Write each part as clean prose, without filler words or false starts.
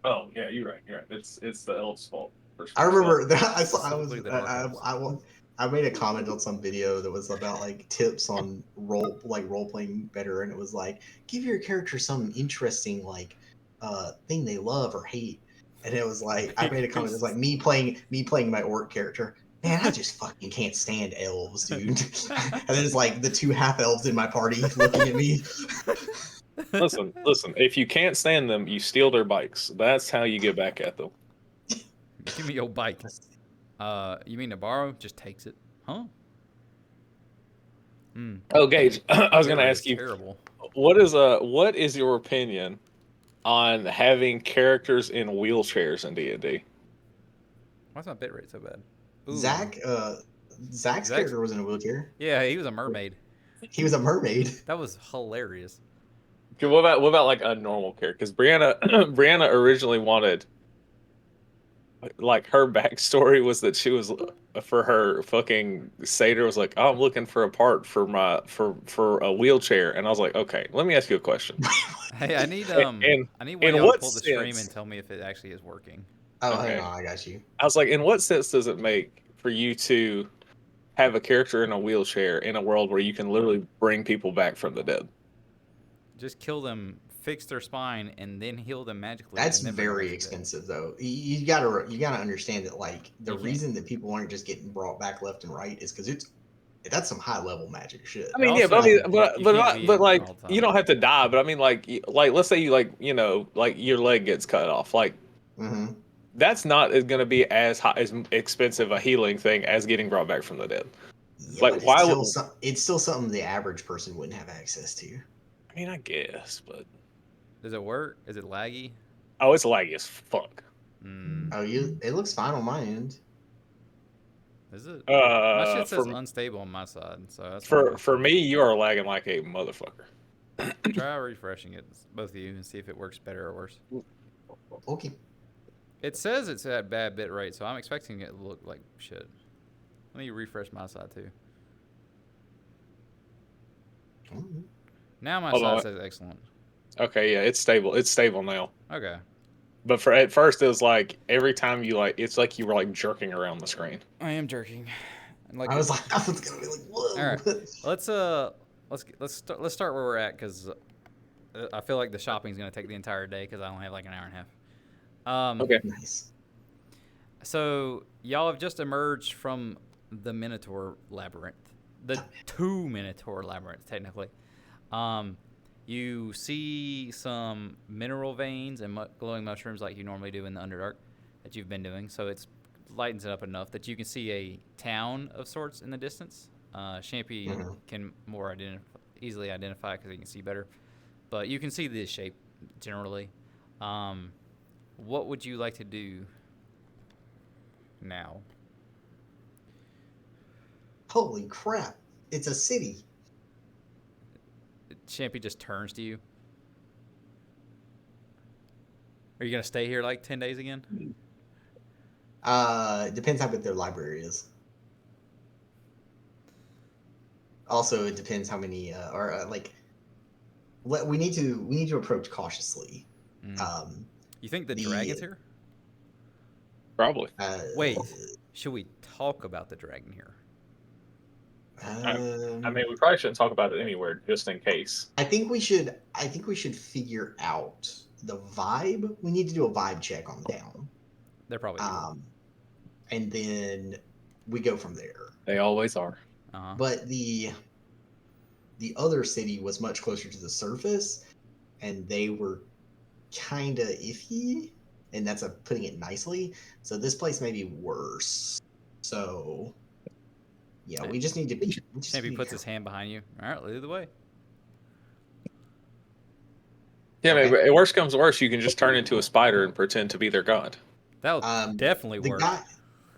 Oh yeah, you're right. You're right. It's the elf's fault for I sure. remember that I was Specifically the dark elves. I made a comment on some video that was about like tips on role playing better, and it was like give your character some interesting like thing they love or hate, and it was like I made a comment that was like me playing my orc character. Man, I just fucking can't stand elves, dude. And then it's like the two half elves in my party looking at me. Listen. If you can't stand them, you steal their bikes. That's how you get back at them. Give me your bike. You mean to borrow? Just takes it, huh? Hmm. Oh, Gage, I My was bit gonna rate is ask you, terrible. what is your opinion on having characters in wheelchairs in D&D? Why's my bit rate so bad? Ooh, Zach, Zach's Zach's. character was in a wheelchair. Yeah, he was a mermaid. He was a mermaid. That was hilarious. Okay, what about like a normal character? Because Brianna Brianna originally wanted, like, her backstory was that she was for her fucking satyr was like, oh, I'm looking for a part for my for a wheelchair, and I was like, okay, let me ask you a question. Hey, And I need one of in y'all to what pull the stream and sense? tell me if it actually is working. Oh, hang Okay, on, I got you. I was like, in what sense does it make for you to have a character in a wheelchair in a world where you can literally bring people back from the dead? Just kill them, fix their spine, and then heal them magically, That's and then bring them back very from the dead. expensive, though. You gotta understand that like the You can't. reason that people aren't just getting brought back left and right is because it's that's some high level magic shit. I And mean, yeah, but I also, mean, Like, you can't be but in like, all the you time. don't have to die. But I mean, like, let's say you like, like your leg gets cut off. Like, mhm. that's not going to be as high, as expensive a healing thing as getting brought back from the dead. Yeah, Like, but why would? it's still something the average person wouldn't have access to. I mean, I guess, but Does it work? Is it laggy? oh, it's laggy as fuck. Hmm. Oh, you it looks fine on my end. Is it? My shit says For unstable on my side, so that's why I'm for asking. me, you are lagging like a motherfucker. Try refreshing it, both of you, and see if it works better or worse. Okay. It says it's at bad bit rate, so I'm expecting it to look like shit. Let me refresh my side too. Mhm. Now my Hold side on. says excellent. Okay, yeah, it's stable. It's stable now. Okay. But for at first, it was like every time you like, it's like you were like jerking around the screen. I am jerking. Like I was it. like, I was gonna be like, All whoa. right. Let's let's start where we're at because I feel like the shopping's gonna take the entire day because I only have like an hour and a half. Okay. Nice. So y'all have just emerged from the Minotaur labyrinth, the two Minotaur labyrinths technically. Um, you see some mineral veins and glowing mushrooms like you normally do in the Underdark that you've been doing. So it's lightens it up enough that you can see a town of sorts in the distance. Champy Mhm. can more easily identify because he can see better. But you can see this shape generally. Um, what would you like to do now? Holy crap! It's a city. Champy just turns to you. Are you gonna stay here like 10 days again? Depends how big their library is. Also, it depends how many or like we need to approach cautiously. Mm. Um, You think the the dragon's here? Probably. uh, Wait, should we talk about the dragon here? I um, mean, we probably shouldn't talk about it anywhere, just in case. I think we should. I think we should figure out the vibe. We need to do a vibe check on the town, They're probably evil. um, and then we go from there. They always are. Uh huh. But the other city was much closer to the surface, and they were kind of iffy, and that's a putting it nicely. So this place may be worse. So yeah, we just need to be. We just Champy need to be puts his careful. hand behind you. All right, lead the way. Yeah, I mean, Okay. worst comes to worst, you can just turn into a spider and pretend to be their god. That'll Um, definitely the work. guy,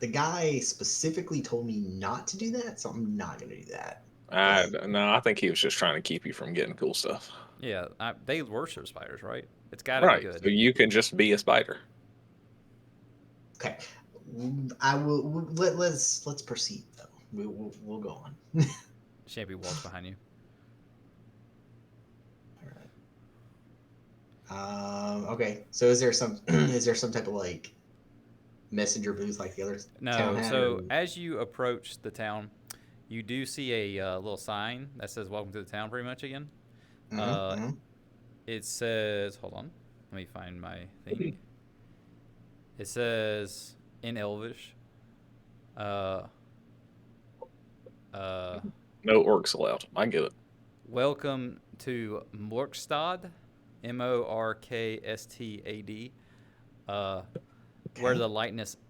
the guy specifically told me not to do that, so I'm not gonna do that. I Like, no, I think he was just trying to keep you from getting cool stuff. Yeah, they worship spiders, right? It's got to be Right. good. So you can just be a spider. okay, I will. Let's proceed though. We'll go on. Champy walks behind you. All right. Okay. So is there some is there some type of like messenger booth like the other town No. had, or? So as you approach the town, you do see a little sign that says "Welcome to the town." Pretty much again. Mm-hmm, Uh, mm-hmm. it says, "Hold on, let me find my thing." It says in Elvish, uh, uh, No orcs allowed. I get it. "Welcome to Morkstad, Morkstad, where Okay.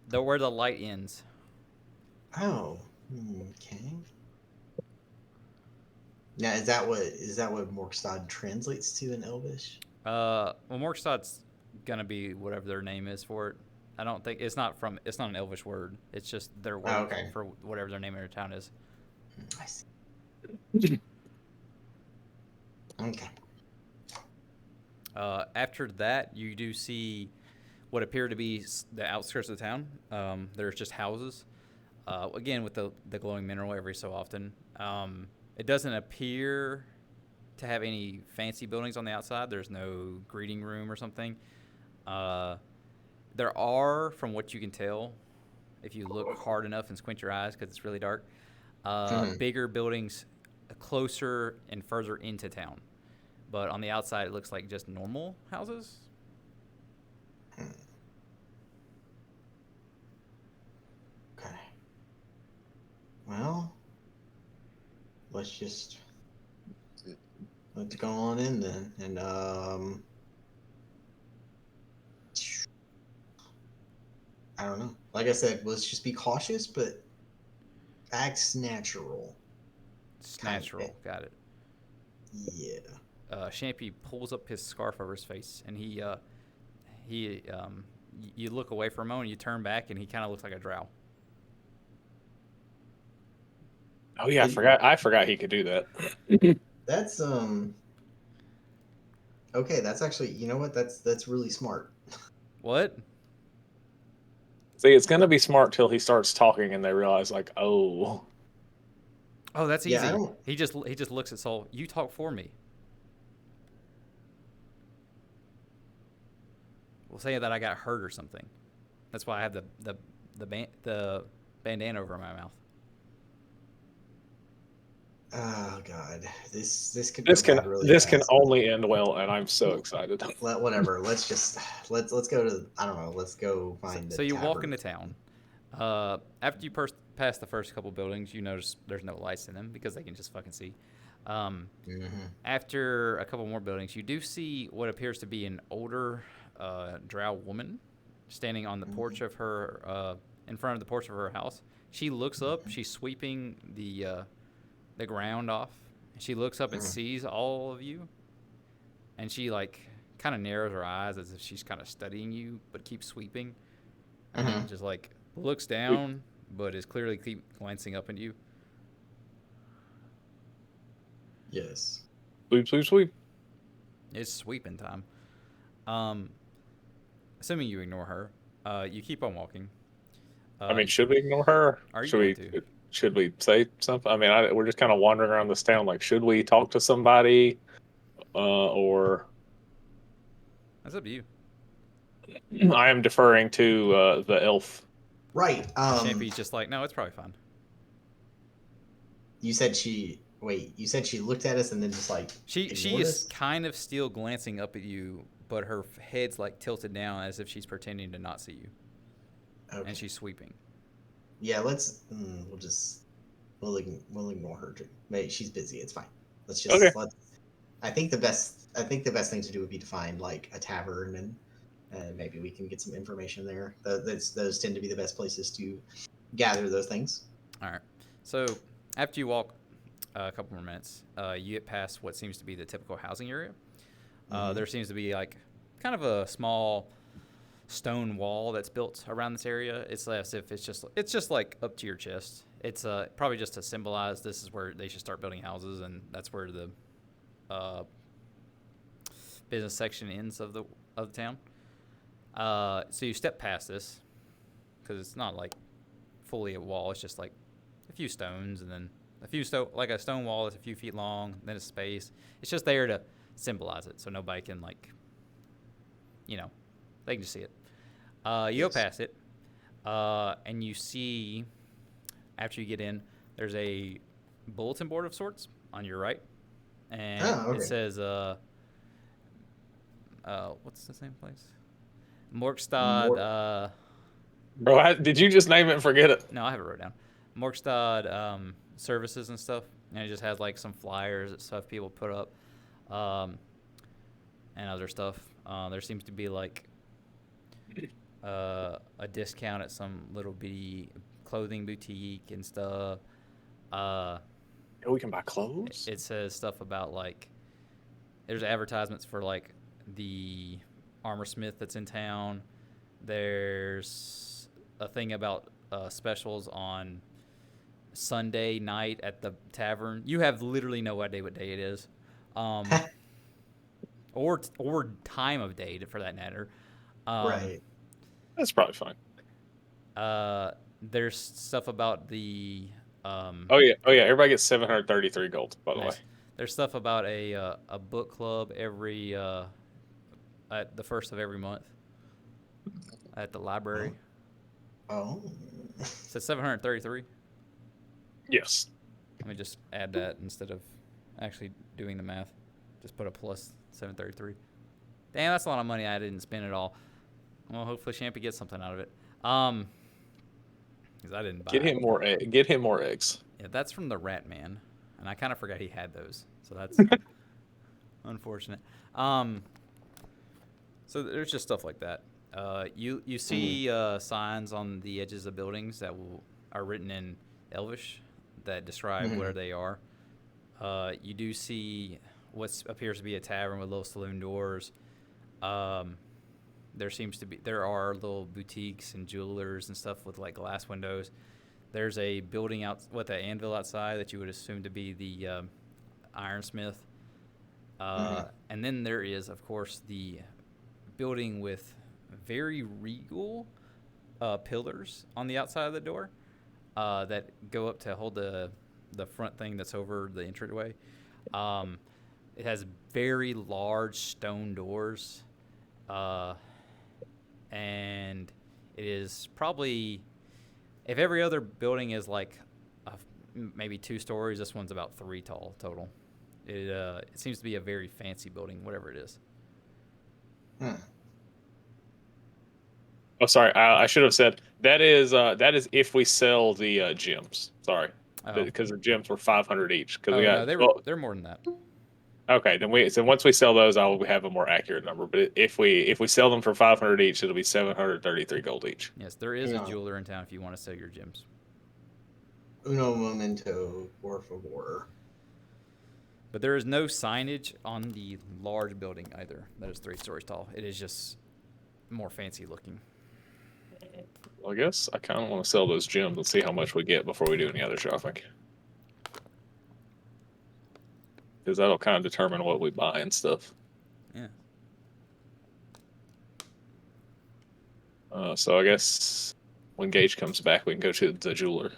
the where the light ends." Oh. Okay. Now, is that what Morkstad translates to in Elvish? Well, Morkstad's gonna be whatever their name is for it. I don't think it's not an Elvish word. It's just their Oh, word okay. for whatever their name of their town is. I see. Okay. After that, you do see what appear to be the outskirts of the town. There's just houses. Again, with the glowing mineral every so often. It doesn't appear to have any fancy buildings on the outside. There's no greeting room or something. Uh, there are, from what you can tell, if you look hard enough and squint your eyes because it's really dark, Mhm. bigger buildings closer and further into town. But on the outside, it looks like just normal houses. Hmm. Okay. Well, let's go on in then, and I don't know. Like I said, let's just be cautious, but act natural, It's kind of. natural. Got it. Yeah. Champy pulls up his scarf over his face, and you look away for a moment, you turn back, and he kind of looks like a drow. Oh yeah, It, I forgot he could do that. that's okay. That's actually, you know what? That's really smart. What? See, it's gonna be smart till he starts talking and they realize like, oh, Oh, that's Yeah, I easy. don't. He just looks at Soul. You talk for me. We'll say that I got hurt or something. That's why I have the bandana over my mouth. Oh God, this could go bad really this can fast. only end well, and I'm so excited. Whatever. Let's go to, I don't know. Let's go So, find the so you walk tavern. into town. After you pass the first couple buildings, you notice there's no lights in them because they can just fucking see. Um, Hmm. After a couple more buildings, you do see what appears to be an older drow woman standing on the porch of her, in front of the porch of her house. She looks up. She's sweeping the ground off. She looks up and Hmm. sees all of you, and she like kind of narrows her eyes as if she's kind of studying you, but keeps sweeping, and then Hmm. just like looks Sweep, down, but is clearly keep glancing up at you. Yes. sweep, sweep, sweep. It's sweeping time. Um, Assuming you ignore her, you keep on walking. I Uh, mean, should we ignore her? are you going to? Should we say something? I mean, we're just kind of wandering around this town. Like, should we talk to somebody? Or That's up to you. I am deferring to the elf. Right. Champy's just like, no, it's probably fine. You said she. Wait. You said she looked at us and then just like She ignored is us. kind of still glancing up at you, but her head's like tilted down as if she's pretending to not see you, and Okay. she's sweeping. Yeah. We'll just. We'll ignore her. Maybe she's busy. It's fine. Okay. Let's. I think the best thing to do would be to find like a tavern, and maybe we can get some information there. Those tend to be the best places to gather those things. All right. So after you walk a couple more minutes, you get past what seems to be the typical housing area. Mm-hmm. There seems to be like kind of a small stone wall that's built around this area. It's as if it's just like up to your chest. It's probably just to symbolize this is where they should start building houses, and that's where the uh, business section ends of the town. So you step past this because it's not like fully a wall. It's just like a few stones and then like a stone wall that's a few feet long, then a space. It's just there to symbolize it, so nobody can like they can just see it. You go Yes. past it, and you see, after you get in, there's a bulletin board of sorts on your right, and Oh, it okay. says, what's the same place? Morkstad, More. Bro, did you just name it and forget it? no, I have it wrote down. Morkstad services and stuff, and it just has like some flyers and stuff people put up, um, and other stuff. There seems to be like a discount at some little bitty clothing boutique and stuff. Uh, Yeah, we can buy clothes. it says stuff about like there's advertisements for like the armor smith that's in town. There's a thing about specials on Sunday night at the tavern. You have literally no idea what day it is, or time of day for that matter. Right. That's probably fine. There's stuff about the Oh yeah. Everybody gets 733 gold. By the way. nice. There's stuff about a book club every at the first of every month at the library. Oh. It says 733. Yes. Let me just add that instead of actually doing the math. Just put a plus 733. Damn, that's a lot of money I didn't spend at all. Well, hopefully Champy gets something out of it. Because I didn't buy Get him more. Get him more eggs. Yeah, that's from the Rat Man, and I kind of forgot he had those, so that's unfortunate. So there's just stuff like that. You see signs on the edges of buildings that are written in Elvish that describe where they are. You do see what appears to be a tavern with little saloon doors. There are little boutiques and jewelers and stuff with like glass windows. There's a building out with an anvil outside that you would assume to be the ironsmith. And then there is, of course, the building with very regal pillars on the outside of the door that go up to hold the front thing that's over the entryway. It has very large stone doors, and it is probably, if every other building is like maybe 2 stories, this one's about 3 tall total. It seems to be a very fancy building, whatever it is. Oh, sorry. I should have said that is if we sell the gems. Sorry, because the gems were 500 each. Because we got. No, they're more than that. Okay, then once we sell those, I will have a more accurate number. But if we sell them for 500 each, it'll be 733 gold each. Yes, there is a jeweler in town if you want to sell your gems. Uno momento, por favor. But there is no signage on the large building either. That is 3 stories tall. It is just more fancy looking. Well, I guess I kind of want to sell those gems and see how much we get before we do any other shopping. Because that'll kind of determine what we buy and stuff. Yeah. So I guess when Gage comes back, we can go to the jeweler.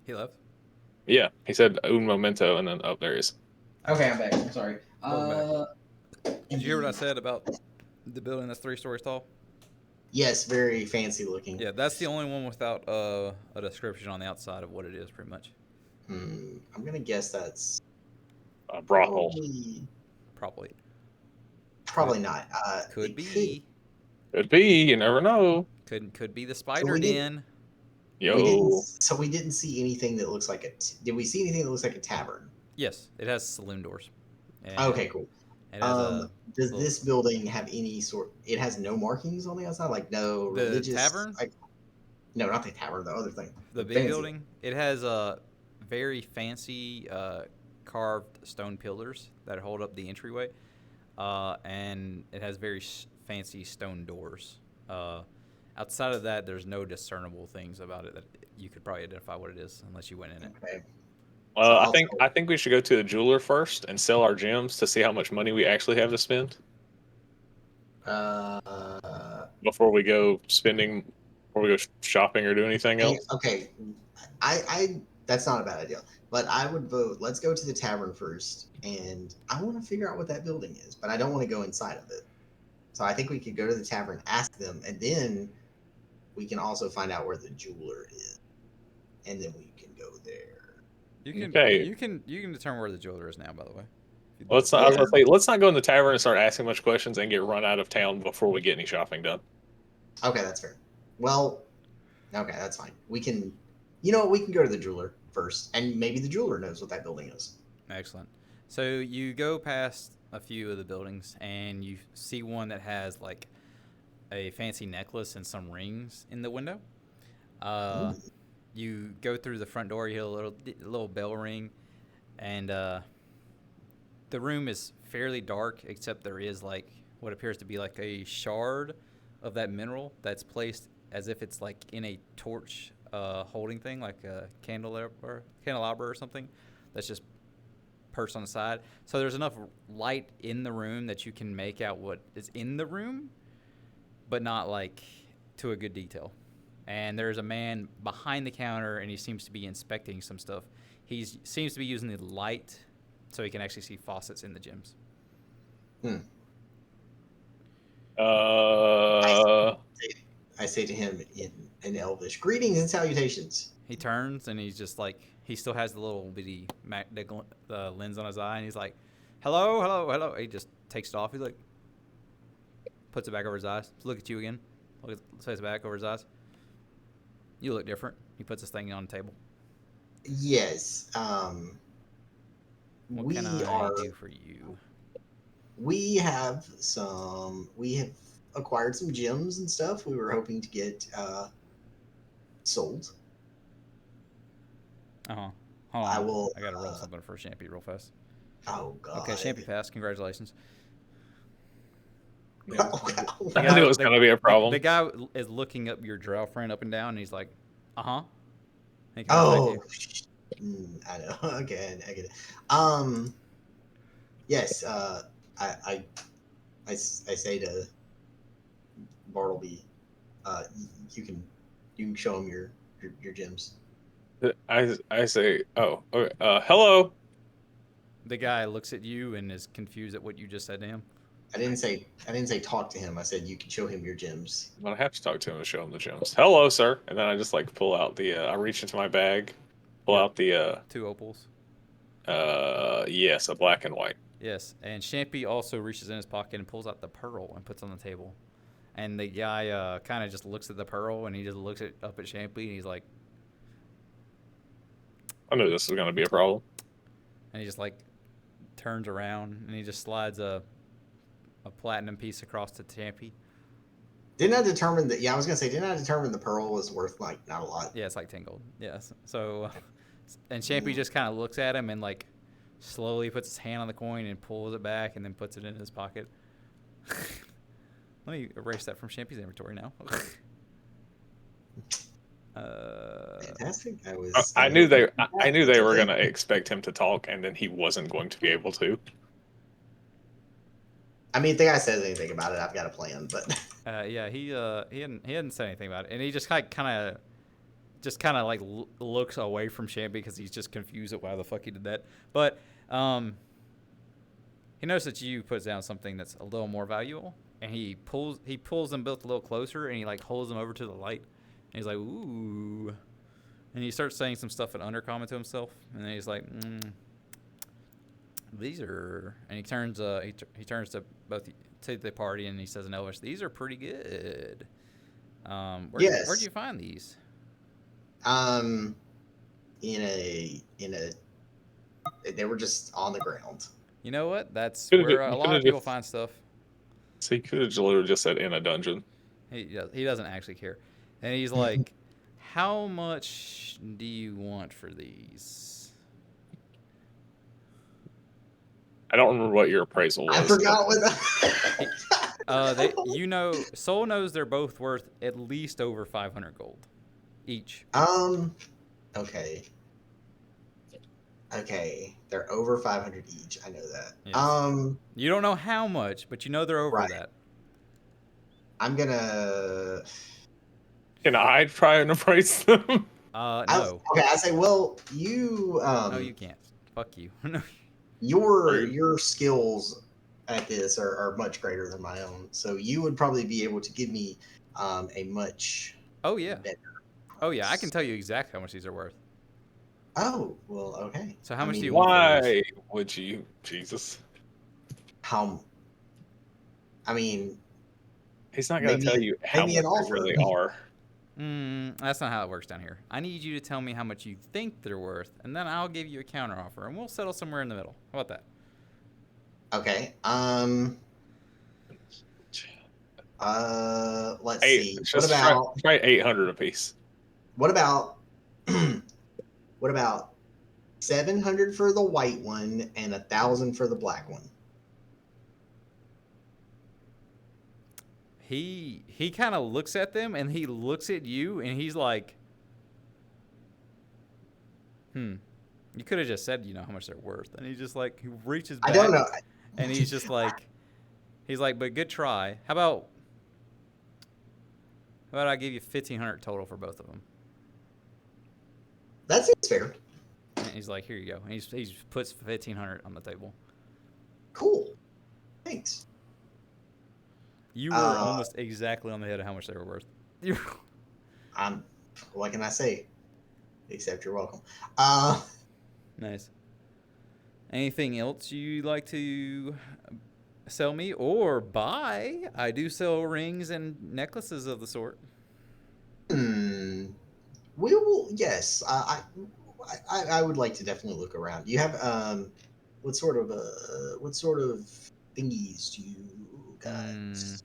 He left? Yeah, he said un momento, and then there he is. Okay, I'm back. I'm sorry. Did you hear what I said about the building that's 3 stories tall? Yes, very fancy looking. Yeah, that's the only one without a description on the outside of what it is, pretty much. I'm gonna guess that's A brothel. Probably not. Could be. Could be. You never know. Could be the spider den. Yo. We didn't see anything that looks like did we see anything that looks like a tavern? Yes, it has saloon doors. Okay, cool. It has does this building have any sort? It has no markings on the outside, like no religious. Tavern? No, not the tavern. The other thing. The big building. It has very fancy carved stone pillars that hold up the entryway, and it has very fancy stone doors. Outside of that, there's no discernible things about it that you could probably identify what it is unless you went in it. Okay. I think we should go to the jeweler first and sell our gems to see how much money we actually have to spend. Before we go shopping or do anything else. Okay, I that's not a bad idea. But I would vote. Let's go to the tavern first, and I want to figure out what that building is, but I don't want to go inside of it. So I think we could go to the tavern, ask them, and then we can also find out where the jeweler is, and then we can go there. Okay. you can determine where the jeweler is now. By the way, if you'd Let's like. not. I was Yeah. gonna say, let's not go in the tavern and start asking much questions and get run out of town before we get any shopping done. Okay, that's fair. Well, okay, that's fine. We can, you know, what, we can go to the jeweler first, and maybe the jeweler knows what that building is. Excellent. So you go past a few of the buildings and you see one that has like a fancy necklace and some rings in the window. Uh, Ooh. you go through the front door. You hear a little bell ring, and the room is fairly dark, except there is like what appears to be like a shard of that mineral that's placed as if it's like in a torch holding thing, like a candelabra or something. That's just perched on the side. So there's enough light in the room that you can make out what is in the room, but not like to a good detail. And there's a man behind the counter, and he seems to be inspecting some stuff. He seems to be using the light so he can actually see faucets in the gyms. I say to him in Elvish, "Greetings and salutations." He turns and he's just like, he still has the little bitty the lens on his eye, and he's like, hello, hello, hello. He just takes it off. He's like, puts it back over his eyes. Look at you again. Places it back over his eyes. You look different. He puts this thing on the table. Yes. What we can I are. do for you? We have some. We have acquired some gems and stuff. We were hoping to get sold. Uh huh. Hold on. I will. I gotta roll something for Champy real fast. Oh God. Okay, Champy passed. Congratulations. I knew it was gonna be a problem. The guy is looking up your drow friend up and down, and he's like, uh huh. Oh, I know. Okay, I get it. Yes. I say to Bartleby, you can show him your gems. I say, oh, okay, hello. The guy looks at you and is confused at what you just said to him. I didn't say talk to him. I said you can show him your gems. I'm gonna have to talk to him and show him the gems. Hello, sir. And then I just like pull out the. I reach into my bag, pull out the. 2 opals. Yes, a black and white. Yes, and Champy also reaches in his pocket and pulls out the pearl and puts on the table. And the guy kind of just looks at the pearl, and he just looks up at Champy, and he's like, I knew this was gonna be a problem. and he just like turns around and he just slides a platinum piece across to Champy. Didn't I determine that? Yeah, I was gonna say, didn't I determine the pearl was worth like not a lot? Yeah, it's like 10 gold. Yes. So, and Champy just kind of looks at him and like slowly puts his hand on the coin and pulls it back and then puts it in his pocket. Let me erase that from Champy's inventory now. Fantastic. I knew they were gonna expect him to talk, and then he wasn't going to be able to. I mean, if the guy says anything about it, I've got a plan. But yeah, he hadn't said anything about it, and he just kind of like looks away from Champy because he's just confused at why the fuck he did that. But he noticed that you put down something that's a little more valuable, and he pulls them both a little closer, and he like holds them over to the light, and he's like, ooh, and he starts saying some stuff in undercommon to himself, and then he's like, these are, and he turns to both to the party, and he says in Elvish, these are pretty good. Yes. Where'd you find these? in a they were just on the ground. You know what? That's Could've where a you lot could've of people just- find stuff. So he could have literally just said in a dungeon. He doesn't actually care, and he's like, "How much do you want for these?" I don't remember what your appraisal was. I forgot what Soul knows they're both worth at least over 500 gold each. Okay. Okay, they're over 500 each. I know that. Yes. You don't know how much, but you know they're over Right. that. I'm gonna. Can I try and appraise them? No. Okay, I say, well, you. No, you can't. Fuck you. Your skills at this are much greater than my own. So you would probably be able to give me a much Oh yeah. better Oh yeah. I can price. tell you exactly how much these are worth. Oh, well, okay. So how I much do you mean, want for these? Why would you, Jesus? how? I mean, He's not gonna tell maybe you how maybe an much they offer. really are. That's not how it works down here. I need you to tell me how much you think they're worth, and then I'll give you a counter offer, and we'll settle somewhere in the middle. How about that? Okay. Let's Eight, see. just try 800 a piece. What about what about 700 for the white one and 1,000 for the black one? He kind of looks at them, and he looks at you, and he's like, "Hmm, you could have just said, you know, how much they're worth." And he's just like, he reaches I don't back, know. and he's like, "But good try. How about I give you 1,500 total for both of them?" That seems fair. And he's like, "Here you go." And he puts 1,500 on the table. Cool. Thanks. You were Uh, almost exactly on the head of how much they were worth. You I'm. What can I say? Except you're welcome. Nice. Anything else you like to sell me or buy? I do sell rings and necklaces of the sort. Hmm. We will. Yes. I would like to definitely look around. You have what sort of thingies do you Hmm. guys?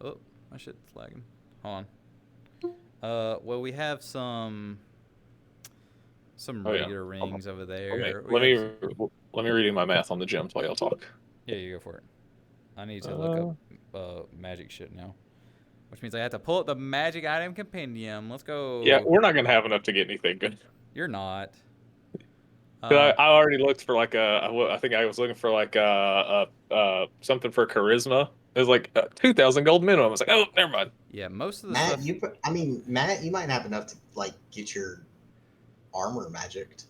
Oh, my shit's lagging. Hold on. Well, we have some Oh yeah. regular Hold on. rings over Let me there. We let have me let me read you my math on the gems while y'all talk. Yeah, you go for it. I need to look up Uh, magic shit now, which means I have to pull up the magic item compendium. Let's yeah, go. we're not gonna have enough to get anything good. You're not. 'Cause Uh, I already looked for like I think I was looking for like something for charisma. It was like 2,000 gold minimum. I was like, oh, never mind. yeah, most of the Matt, stuff. Matt, you might have enough to like get your armor magicked.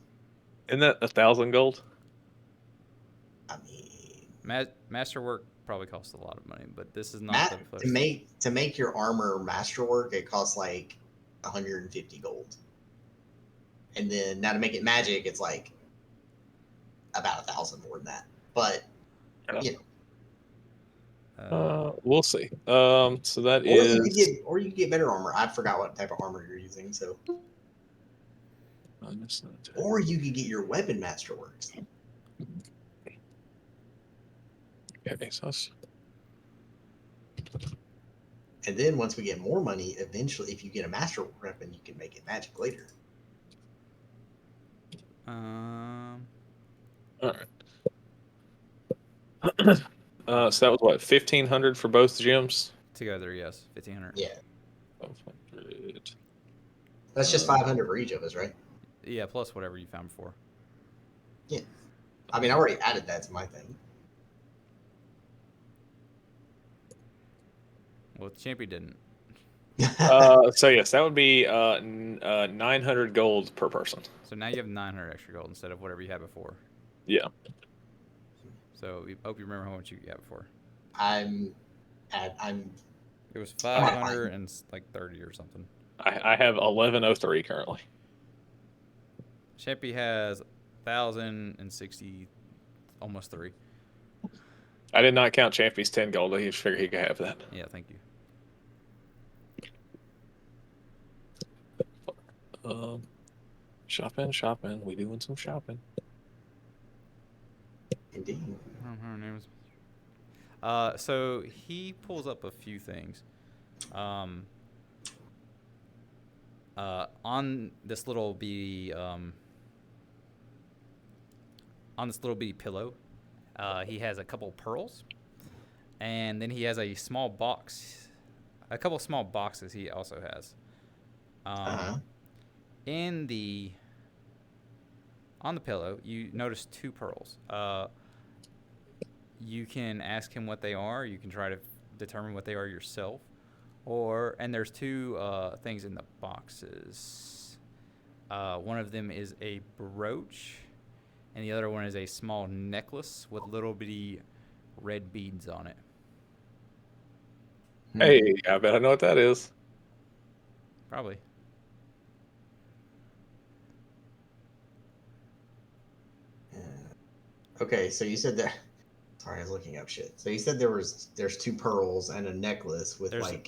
Isn't that 1,000 gold? I mean, Masterwork probably costs a lot of money, but this is not the Matt, place. to make your armor masterwork, it costs like 150 gold, and then now to make it magic, it's like about 1,000 more than that. But Yeah. you know, We'll see. So that or is you could get better armor. I forgot what type of armor you're using, so minus 9. or you could get your weapon masterworks. Okay, so that's And then once we get more money, eventually, if you get a master weapon, you can make it magic later. Um, all right. So that was what 1,500 for both gems. together, yes, 1,500. Yeah, 1,200. that's just 500 for each of us, right? Yeah, plus whatever you found before. Yeah. I mean, I already added that to my thing. Well, Champion didn't. So yes, that would be 900 gold per person. So now you have 900 extra gold instead of whatever you had before. Yeah. So I hope you remember how much you got before. I'm It was I might find 530 or something. I have 1103 currently. Champy has 1,060, almost 3. I did not count Champy's 10 gold. I just figured he could have that. Yeah, thank you. Shopping. We doing some shopping. indeed. I don't know her name is. So he pulls up a few things. On this little bitty pillow, he has a couple pearls, and then he has a couple small boxes. He also has. Uh-huh. In the On the pillow, you notice 2 pearls. You can ask him what they are. You can try to determine what they are yourself. And there's 2 things in the boxes. One of them is a brooch, and the other one is a small necklace with little bitty red beads on it. Hey, I bet I know what that is. Probably. Okay, so you said that. Sorry, I was looking up shit. So you said there's two pearls and a necklace with There's like.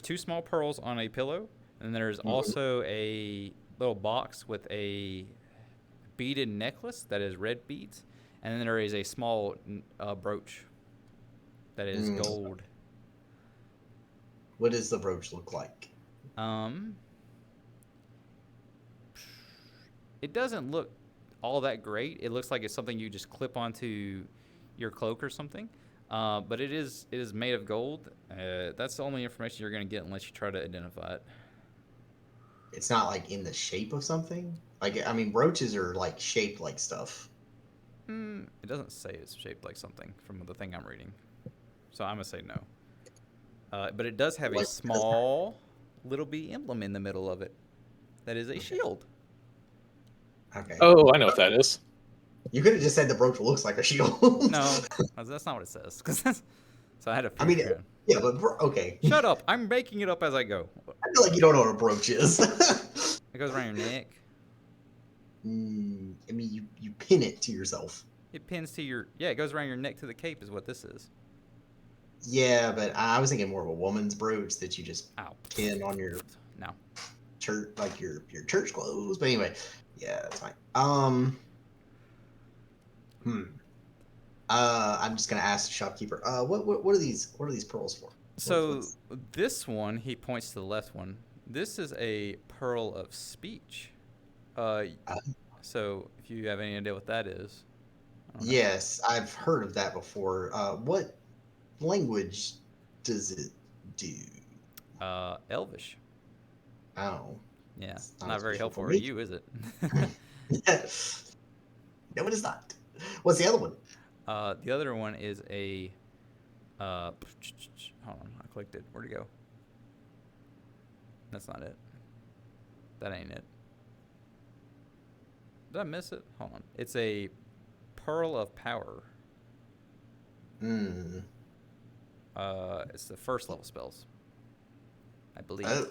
two small pearls on a pillow, and there's Mhm. also a little box with a beaded necklace that is red beads, and then there is a small brooch that is Mm. gold. What does the brooch look like? Um, it doesn't look all that great. It looks like it's something you just clip onto your cloak or something. But it is made of gold. That's the only information you're going to get unless you try to identify it. It's not like in the shape of something. Like I mean, brooches are like shaped like stuff. It doesn't say it's shaped like something from the thing I'm reading, so I'm gonna say no. But it does have a Like small little bee emblem in the middle of it. That is a okay, shield. okay. Oh, I know what that is. You could have just said the brooch looks like a shield. No, that's not what it says. So I had to I figure mean, it out. yeah, but okay. Shut up! I'm making it up as I go. I feel like you don't know what a brooch is. It goes around your neck. I mean, you pin it to yourself. It pins to your It goes around your neck to the cape is what this is. Yeah, but I was thinking more of a woman's brooch that you just Ow. pin on your No. church, like your church clothes. But anyway, yeah, that's fine. Hmm. I'm just gonna ask the shopkeeper. What are these? What are these pearls for? So What's this one, he points to the left one. This is a pearl of speech. Uh, uh, so if you have any idea what that is, I don't know. yes, I've heard of that before. What language does it do? Elvish. Oh, Yeah, it's not not as very useful for helpful for me. you, is it? No, it is not. What's the other one? The other one is a. Hold on, I clicked it. Where'd it go? That's not it. That ain't it. Did I miss it? Hold on. It's a pearl of power. Hmm. It's the first level spells, I believe. Oh.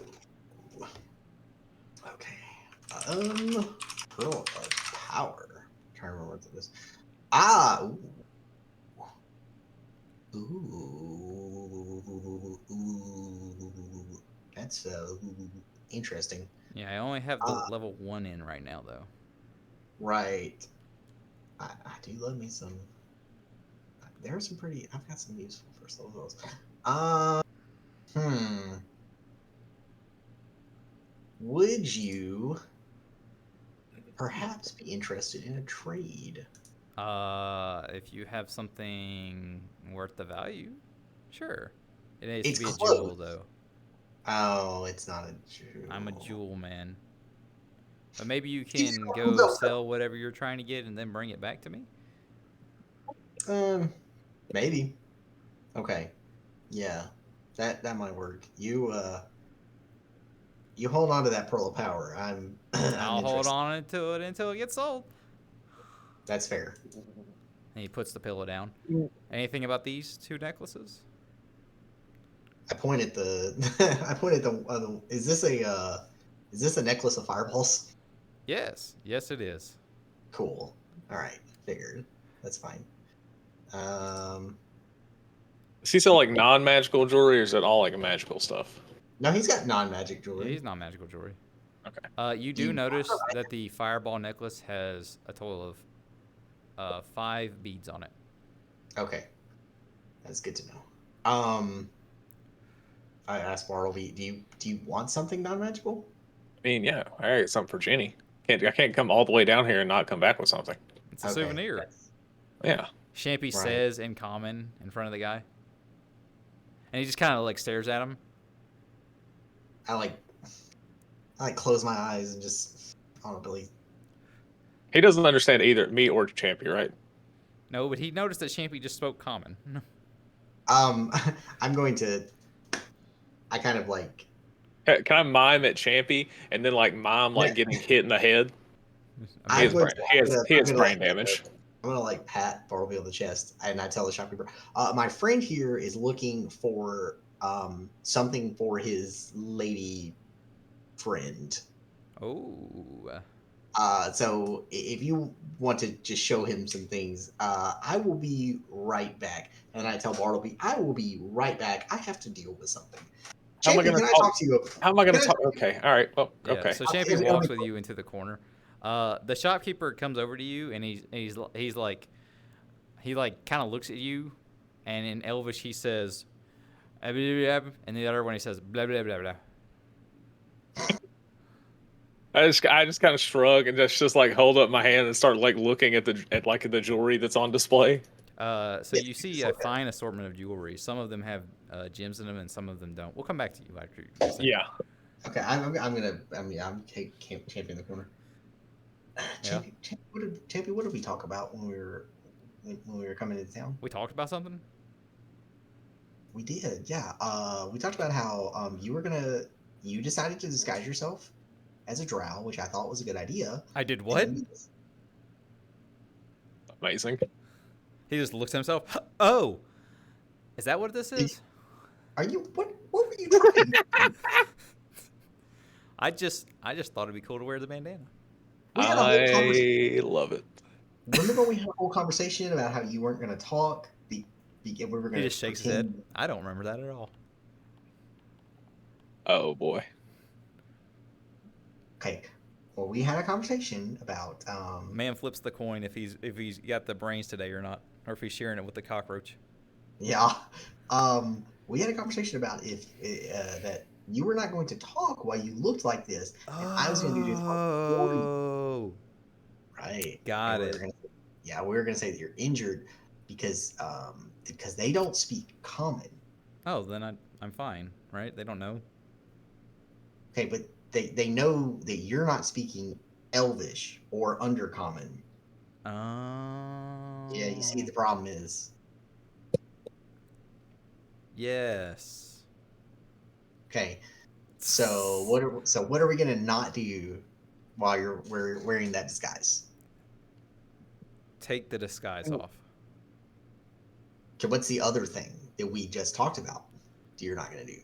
Okay. Pearl of power. I'm trying to remember what it is. Ah. Ooh. That's interesting. Yeah, I only have the Uh, level 1 in right now, though. right. I do love me some. There are some pretty. I've got some useful first levels. Hmm. Would you perhaps be interested in a trade? If you have something worth the value, sure. It needs to It's be a close. jewel, though. Oh, it's not a jewel. I'm a jewel man. But maybe you These can are- go sell whatever you're trying to get and then bring it back to me? Um, maybe. Okay. Yeah, that might work. You hold on to that pearl of power. I'm I'll hold interested. on to it until it gets sold. That's fair. And he puts the pillow down. Anything about these two necklaces? I point at the. I point at the. Is this a necklace of fireballs? Yes. Yes, it is. Cool. All right. Figured. That's fine. Um. Does he sell like non-magical jewelry, or is it all like magical stuff? No, he's got non-magic Yeah, jewelry. he's not magical jewelry. Okay. You Do do you? notice that the fireball necklace has a total of 5 beads on it. Okay, that's good to know. I asked Bartleby, do you want something non-magical? I mean, yeah, I got something for Jenny. I can't come all the way down here and not come back with something. It's a Okay, souvenir. Yeah. Champy right. says in common in front of the guy. And he just kind of like stares at him. I like close my eyes and just I don't know, Billy. He doesn't understand either me or Champy, right? No, but he noticed that Champy just spoke common. I'm going to. I kind of Can I mime at Champy and then like mime like getting hit in the head? I He mean, has brain. He has brain like, damage. I'm gonna like pat Bartleby on the chest, and I tell the shopkeeper, my friend here is looking for something for his lady friend. oh, So if you want to just show him some things, I will be right back. And I tell Bartleby, I will be right back. I have to deal with something. How am I Champion, going can to I talk? talk to you? How am I going Can to I, talk? Okay. All right. Well, yeah. okay. So Champion it'll walks be with you into the corner. The shopkeeper comes over to you, and he's like, he like kind of looks at you, and in Elvish he says, and the other one he says blah blah blah blah. I just kind of shrug and just like hold up my hand and start like looking at the jewelry that's on display. So you see a fine assortment of jewelry. Some of them have gems in them, and some of them don't. We'll come back to you after you say. Yeah. okay, I'm champion in the corner. Yeah. Champion, what did we talk about when we were coming into town? We talked about something. We did, yeah. We talked about how you decided to disguise yourself as a drow, which I thought was a good idea. I did And what? then Amazing. He just looks at himself. Oh, is that what this is? Are you what were you trying? I just thought it'd be cool to wear the bandana. We had a whole conversation. I love it. Remember we had a whole conversation about how you weren't going to talk. We were going He to just shakes his head. I don't remember that at all. Oh boy. Okay. Well, we had a conversation about Man flips the coin if he's got the brains today or not, or if he's sharing it with the cockroach. yeah. We had a conversation about if that you were not going to talk while you looked like this, and I was going to do this for you. Oh, Right. got And it. we were gonna say that you're injured because they don't speak common. Oh, then I'm fine, right? They don't know. Okay, but they know that you're not speaking Elvish or Undercommon. Oh. Yeah, you see the problem is. Yes. Okay, so what are we gonna not do while you're wearing that disguise? Take the disguise off. Okay, what's the other thing that we just talked about that you're not gonna do?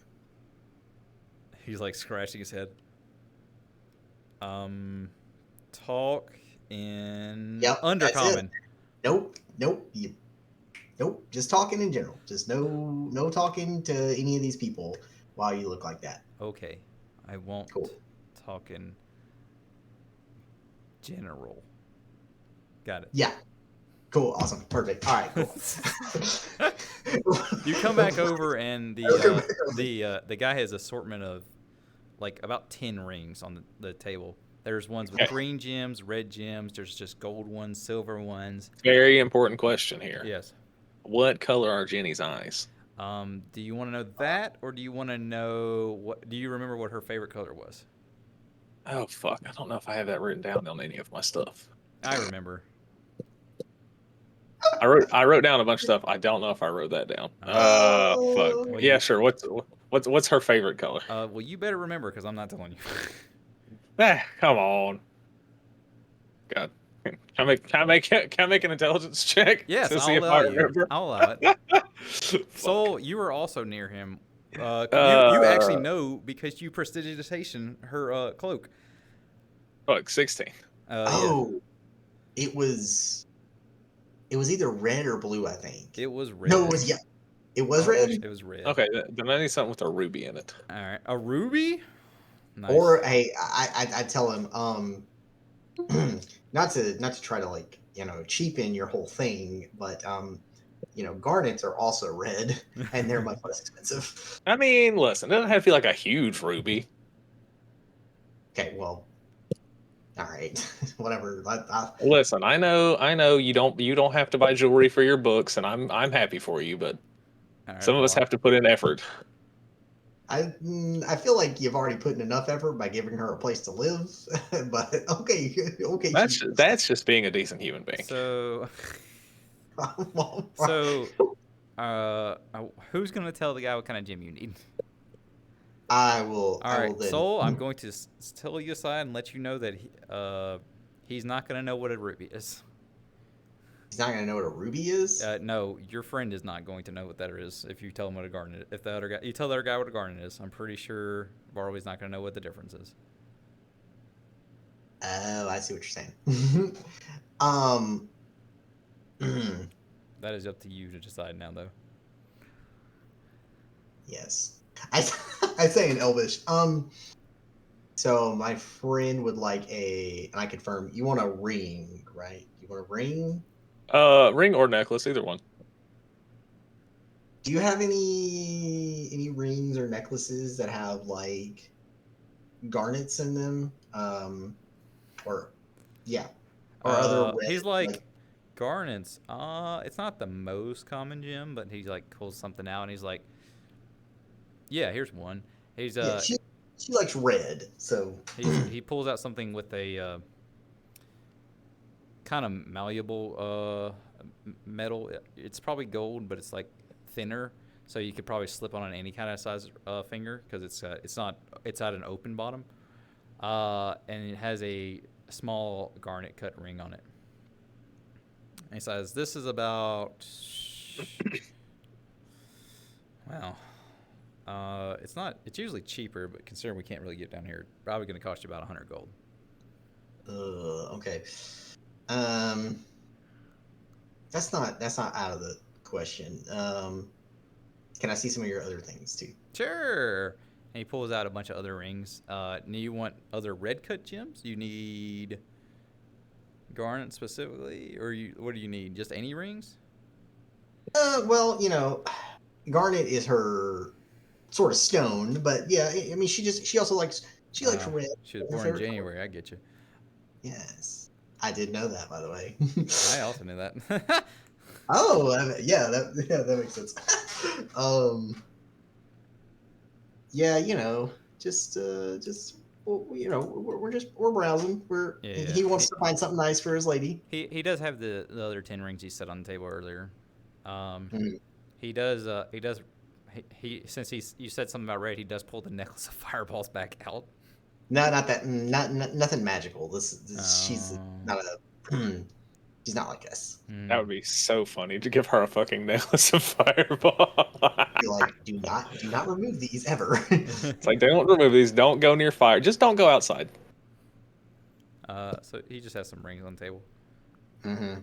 He's like scratching his head. Talk in Yep, that's it. Undercommon. Nope. Just talking in general. Just no talking to any of these people while you look like that. Okay, I won't Cool. talk in general. Got it. Yeah. Cool. Awesome. Perfect. All right. Cool. You come back over, and the guy has assortment of like about 10 rings on the table. There's ones with green gems, red gems. There's just gold ones, silver ones. Very important question here. Yes. What color are Jenny's eyes? Do you want to know that, or do you want to know what? Do you remember what her favorite color was? Oh fuck! I don't know if I have that written down on any of my stuff. I remember. I wrote down a bunch of stuff. I don't know if I wrote that down. Fuck. Well, Yeah, sure. What's her favorite color? Well, you better remember because I'm not telling you. Come on. God. Can I make an intelligence check? Yes, to see I'll if allow I you. remember? I'll allow it. Soul, you were also near him. You actually know because you prestidigitation her cloak. Fuck, 16. Oh, it was either red or blue, I think. It was red. No, it was It was red. It was red. Okay, then I need something with a ruby in it. All right, a ruby. Nice. Or hey, I tell him not to try to like cheapen your whole thing, but garnets are also red and they're much less expensive. I mean, listen, it doesn't have to be like a huge ruby. Okay, well, all right, whatever. Listen, I know you don't have to buy jewelry for your books, and I'm happy for you, but right, some of us have to put in effort. I feel like you've already put in enough effort by giving her a place to live, but okay. That's just being a decent human being. So, who's gonna tell the guy what kind of gym you need? I will. All right, I will then. Soul, I'm going to tell you aside and let you know that He's not gonna know what a ruby is. He's not gonna know what a ruby is. No, your friend is not going to know what that is if you tell him what a garnet. If the other guy, you tell the other guy what a garnet is, I'm pretty sure Bartleby's not gonna know what the difference is. Oh, I see what you're saying. um, That is up to you to decide now, though. yes, I I say in Elvish. So my friend would like and I confirm you want a ring, right? You want a ring? Ring or necklace, either one. Do you have any rings or necklaces that have like garnets in them? Or yeah, or other red He's like garnets. It's not the most common gem, but he's like pulls something out and he's like, yeah, here's one. He's yeah, she likes red, so he pulls out something with a kind of malleable metal. It's probably gold, but it's like thinner, so you could probably slip on any kind of size finger because it's at an open bottom, and it has a small garnet cut ring on it. And he says, "This is about well." It's not. It's usually cheaper, but considering we can't really get down here, probably going to cost you about 100 gold. Okay. Um, that's not out of the question. Can I see some of your other things too? Sure. And he pulls out a bunch of other rings. You want other red cut gems? You need garnet specifically, or what do you need? Just any rings? Well, garnet is her sort of stone, but yeah, I mean, she also likes red. She was born in January. I get you. Yes, I did know that, by the way. I also knew that. Oh, yeah, that makes sense. Yeah, just we're browsing. He wants to find something nice for his lady. He does have the other 10 rings he set on the table earlier. Mhm. He does since you said something about red, he does pull the necklace of fireballs back out. No, not that. Nothing magical. She's not she's not like us. That would be so funny to give her a fucking necklace of fireball. You're like, do not remove these ever. It's like, don't remove these. Don't go near fire. Just don't go outside. So he just has some rings on the table. Mm-hmm.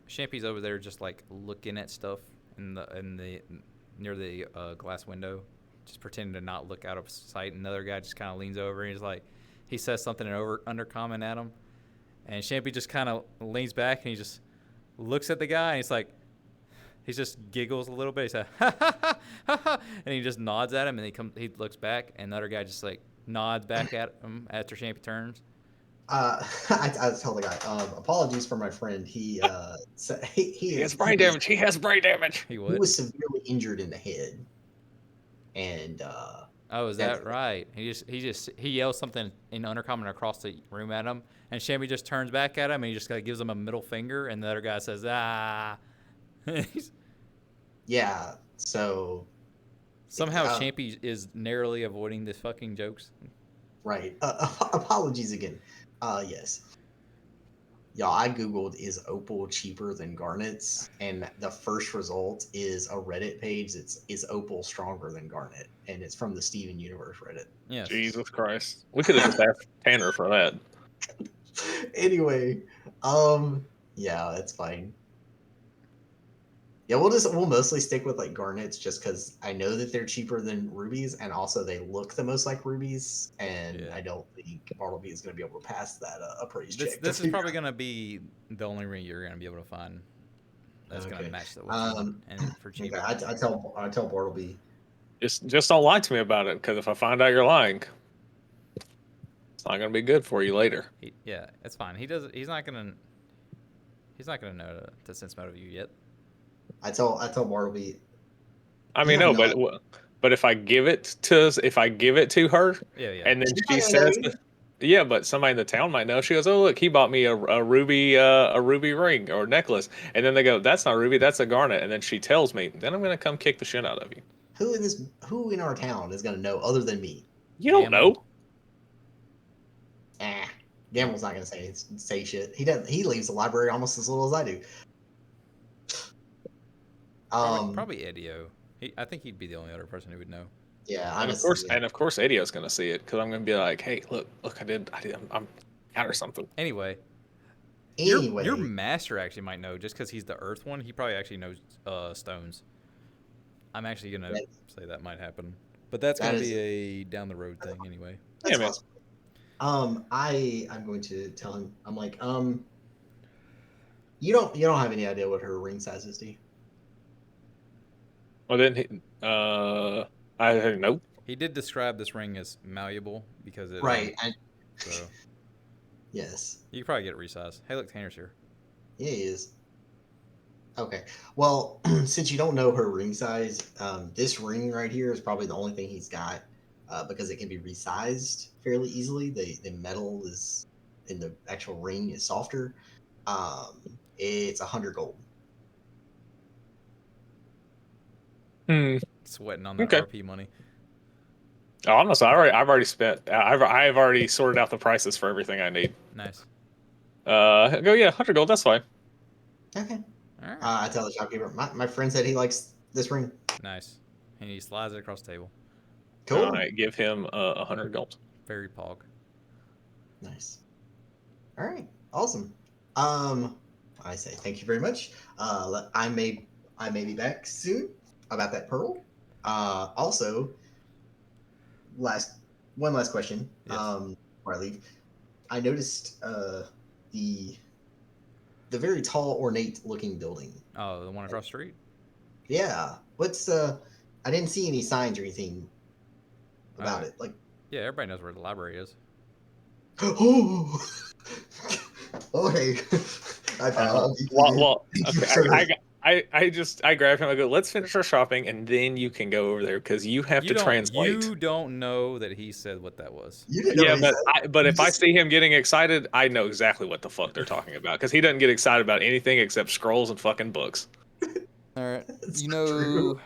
Champy's over there just like looking at stuff in the near the glass window, just pretending to not look out of sight. Another guy just kind of leans over and he's like, he says something in undercommon at him, and Champy just kind of leans back and he just looks at the guy and he's like, he just giggles a little bit. He says, ha ha ha ha ha, and he just nods at him and he looks back and the other guy just like nods back at him after Champy turns. I tell the guy, apologies for my friend. He has brain damage. He has brain damage. He was severely injured in the head, and oh, is that right? He yells something in undercommon across the room at him, and Champy just turns back at him and he just gives him a middle finger, and the other guy says, ah. Yeah. So somehow Champy is narrowly avoiding the fucking jokes. Right. Apologies again. Yes. Y'all, I googled, is opal cheaper than garnets? And the first result is a Reddit page that's, is opal stronger than garnet? And it's from the Steven Universe Reddit. Yes. Jesus Christ. We could have just asked Tanner for that. Anyway, yeah, that's fine. Yeah, we'll mostly stick with like garnets just because I know that they're cheaper than rubies, and also they look the most like rubies, and I don't think Bartleby is going to be able to pass that appraise check. This is probably going to be the only ring you're going to be able to find that's going to match the one. And for cheaper, okay, I tell Bartleby, just don't lie to me about it, because if I find out you're lying, it's not going to be good for you later. Yeah, it's fine. He's not going to know to sense motive you yet. I tell Bartleby. I mean, no, but if I give it to her, yeah, and then she says, yeah, but somebody in the town might know. She goes, oh look, he bought me a ruby ring or necklace, and then they go, that's not ruby, that's a garnet, and then she tells me, then I'm gonna come kick the shit out of you. Who in our town is gonna know other than me? You don't know. Gamble's not gonna say shit. He doesn't. He leaves the library almost as little as I do. Probably Edio. I think he'd be the only other person who would know. Yeah, And honestly. of course, Adio's gonna see it because I'm gonna be like, hey, look, I did, I'm out or something. Anyway, Anyway, your master actually might know just because he's the Earth one. He probably actually knows stones. I'm actually gonna say that might happen, but that's gonna be a down the road thing anyway. that's Yeah, man. possible. I'm going to tell him. I'm like, you don't have any idea what her ring size is, do you? Well, then, I don't know. He did describe this ring as malleable because it. Right. So Yes. you could probably get it resized. Hey, look, Tanner's here. Yeah, he is. Okay. Well, since you don't know her ring size, this ring right here is probably the only thing he's got because it can be resized fairly easily. The metal is in the actual ring is softer. It's 100 gold. Hmm. Sweating on that Okay. RP money. Oh, I'm not sorry. I've already spent. I've already sorted out the prices for everything I need. Nice. Go 100 gold. That's fine. Okay. All right. I tell the shopkeeper, my friend said he likes this ring. Nice. And he slides it across the table. Cool. I give him 100 gold. Very pog. Nice. All right. Awesome. I say thank you very much. I may be back soon about that pearl. Also, one last question. Yes. Before I leave, I noticed the very tall, ornate looking building. Oh, the one across the street? Yeah. What's I didn't see any signs or anything about it. Like, yeah, everybody knows where the library is. oh, okay. I found. Okay. I grab him. I go, let's finish our shopping, and then you can go over there because you have to translate. You don't know that he said what that was. You didn't know Yeah, what he said. but You if I just- see him getting excited, I know exactly what the fuck they're talking about because he doesn't get excited about anything except scrolls and fucking books. All right. It's You not true. know.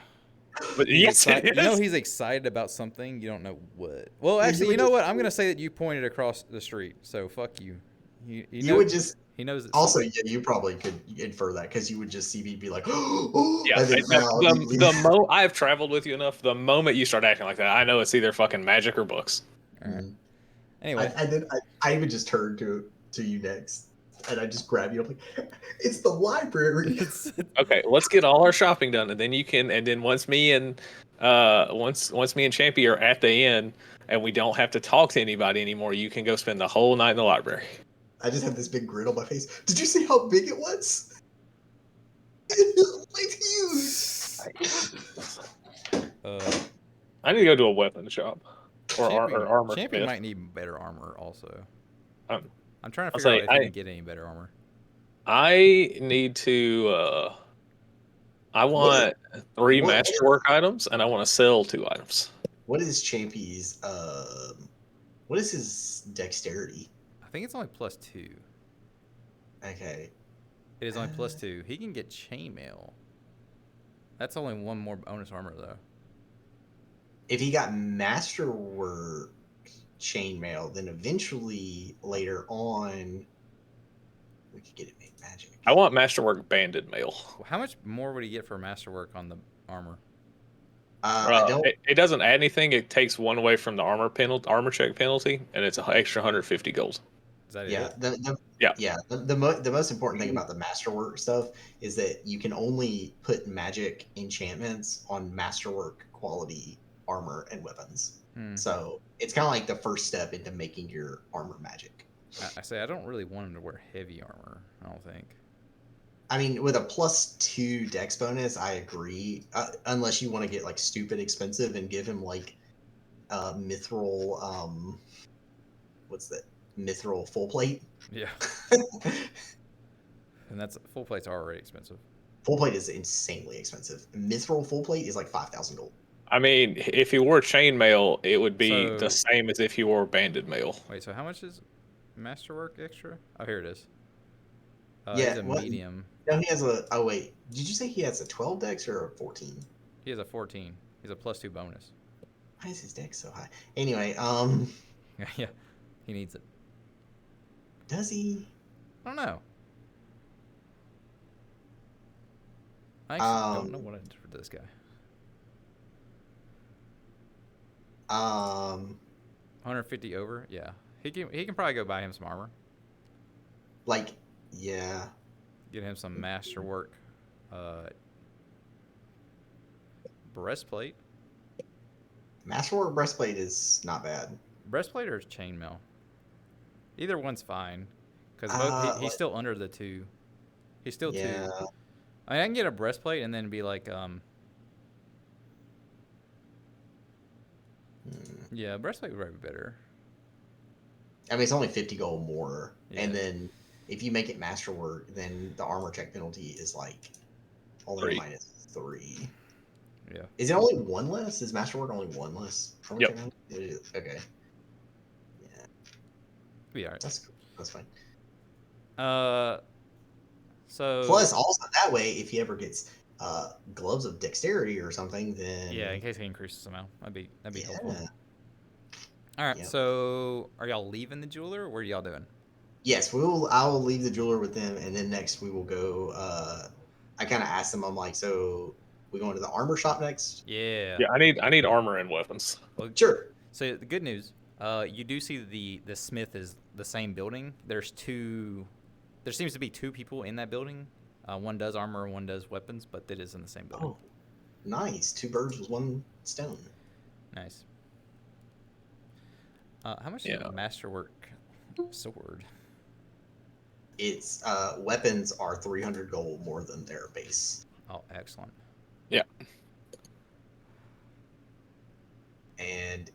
But He's yes, it You know is. he's excited about something. You don't know what. Well, Yeah, actually, you you know would what? I'm gonna say that you pointed across the street. So fuck you. You You would just He knows it's also, something. yeah, you probably could infer that because you would just see me be like, oh, Yeah, and then bow deeply. I've traveled with you enough. The moment you start acting like that, I know it's either fucking magic or books. All right. Mhm. Anyway. And then I would just turn to you next, and I just grab you. I'm like, it's the library. Okay, let's get all our shopping done, and then you can. And then once me and once me and Champy are at the inn, and we don't have to talk to anybody anymore, you can go spend the whole night in the library. I just have this big grin on my face. Did you see how big it was? It's huge. I need to go to a weapon shop or armor Champion smith. might need better armor also. Um, I'm trying to I'll figure out say if he can get any better armor. I need to. I want 3 what- masterwork items, and I want to sell 2 items. What is Champy's? What is his dexterity? I think it's only +2. Okay. It is only +2. He can get chainmail. That's only one more bonus armor though. If he got masterwork chainmail, then eventually later on we could get it made magic. I want masterwork banded mail. How much more would he get for masterwork on the armor? I don't. It doesn't add anything. It takes 1 away from the armor check penalty, and it's an extra 150 gold. Is that Yeah, it? the most important thing about the masterwork stuff is that you can only put magic enchantments on masterwork quality armor and weapons. So it's kind of like the first step into making your armor magic. I say I don't really want him to wear heavy armor. I don't think. I mean, with a +2 dex bonus, I agree. Unless you want to get like stupid expensive and give him like mithril. What's that? Mithril full plate. Yeah. And that's full plates are already expensive. Full plate is insanely expensive. Mithril full plate is like 5,000 gold. I mean, if he wore chainmail, it would be the same as if he wore banded mail. Wait, so how much is masterwork extra? Oh, here it is. Yeah, he's a medium. No, he has a. Oh wait, did you say he has a 12 dex or a 14? He has a 14. He's a +2 bonus. Why is his dex so high? Anyway, Yeah, he needs it. Does he? I don't know. I actually don't know Um, what I did for this guy. um, 150 over. Yeah, he can probably go buy him some armor. like, yeah. Get him some masterwork. Uh, breastplate. Masterwork breastplate is not bad. Breastplate or chainmail. Either one's fine, because both he's Like, still under the 2. He's still 2. yeah. I mean, I can get a breastplate and then be like, Hmm. yeah, breastplate would probably be better. I mean, it's only 50 gold more, Yeah. and then if you make it masterwork, then the armor check penalty is like only a 3. -3. Yeah. Is it only one less? Is masterwork only one less? Armor Yep. check penalty? It is. Okay. Yeah, Be alright. that's cool. That's fine. So Plus, also that way, if he ever gets gloves of dexterity or something, yeah, then in case he increases somehow, that'd be helpful. yeah. All right. Yep. So are y'all leaving the jeweler? Or what are y'all doing? Yes, we will. I will leave the jeweler with them, and then next we will go. I kind of asked them. I'm like, so we going to the armor shop next? Yeah. Yeah, I need armor and weapons. Well, Sure. so the good news, you do see the smith is the same building. There's two. There seems to be 2 people in that building. One does armor, one does weapons, but it is in the same building. Oh, nice. 2 birds with 1 stone. Nice. How much is Yeah. a masterwork sword? Its weapons are 300 gold more than their base, Oh, excellent. Yeah. and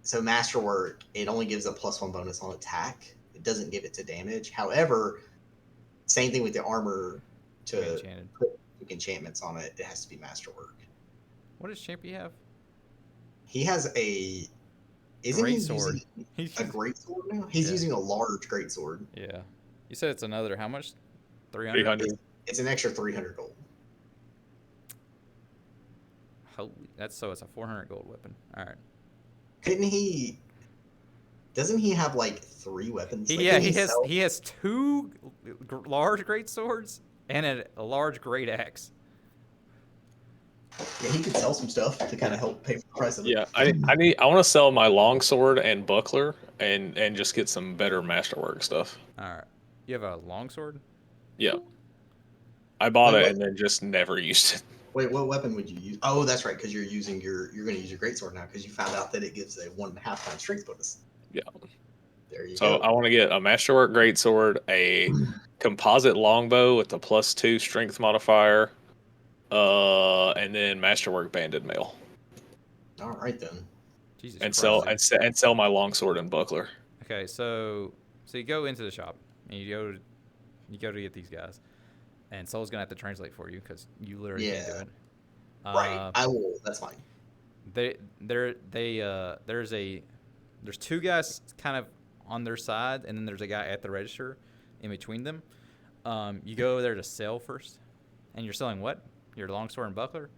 so masterwork. It only gives a +1 bonus on attack. It doesn't give it to damage. However, same thing with the armor. To Enchanted. put enchantments on it, it has to be masterwork. What does Champy have? He has a. Isn't Great he sword. using a great sword now? He's Yeah. using a large great sword. Yeah. You said it's another how much? 300? 300. It's an extra 300 gold. Holy, it's a 400 gold weapon. All right. Couldn't he? Doesn't he have like 3 weapons? Like, Yeah, couldn't sell- he has 2 large great swords and a large great axe. Yeah, he could sell some stuff to kind of help pay for the price of it. Yeah, I want to sell my longsword and buckler and just get some better masterwork stuff. All right. You have a longsword? Yeah. I bought Wait, it what? and then just never used it. Wait, what weapon would you use? Oh, that's right, because you're going to use your greatsword now because you found out that it gives a 1.5 times strength bonus. Yeah. There you So go. I want to get a masterwork greatsword, a composite longbow with the +2 strength modifier, and then masterwork banded mail, All right then. Jesus and Christ. sell my longsword and buckler. Okay, so you go into the shop and you go to get these guys, and Soul's gonna have to translate for you because you literally can't do Yeah. it. Right. I will. That's fine. There's 2 guys kind of on their side, and then there's a guy at the register in between them. You go there to sell first, and you're selling what? Your longsword and buckler?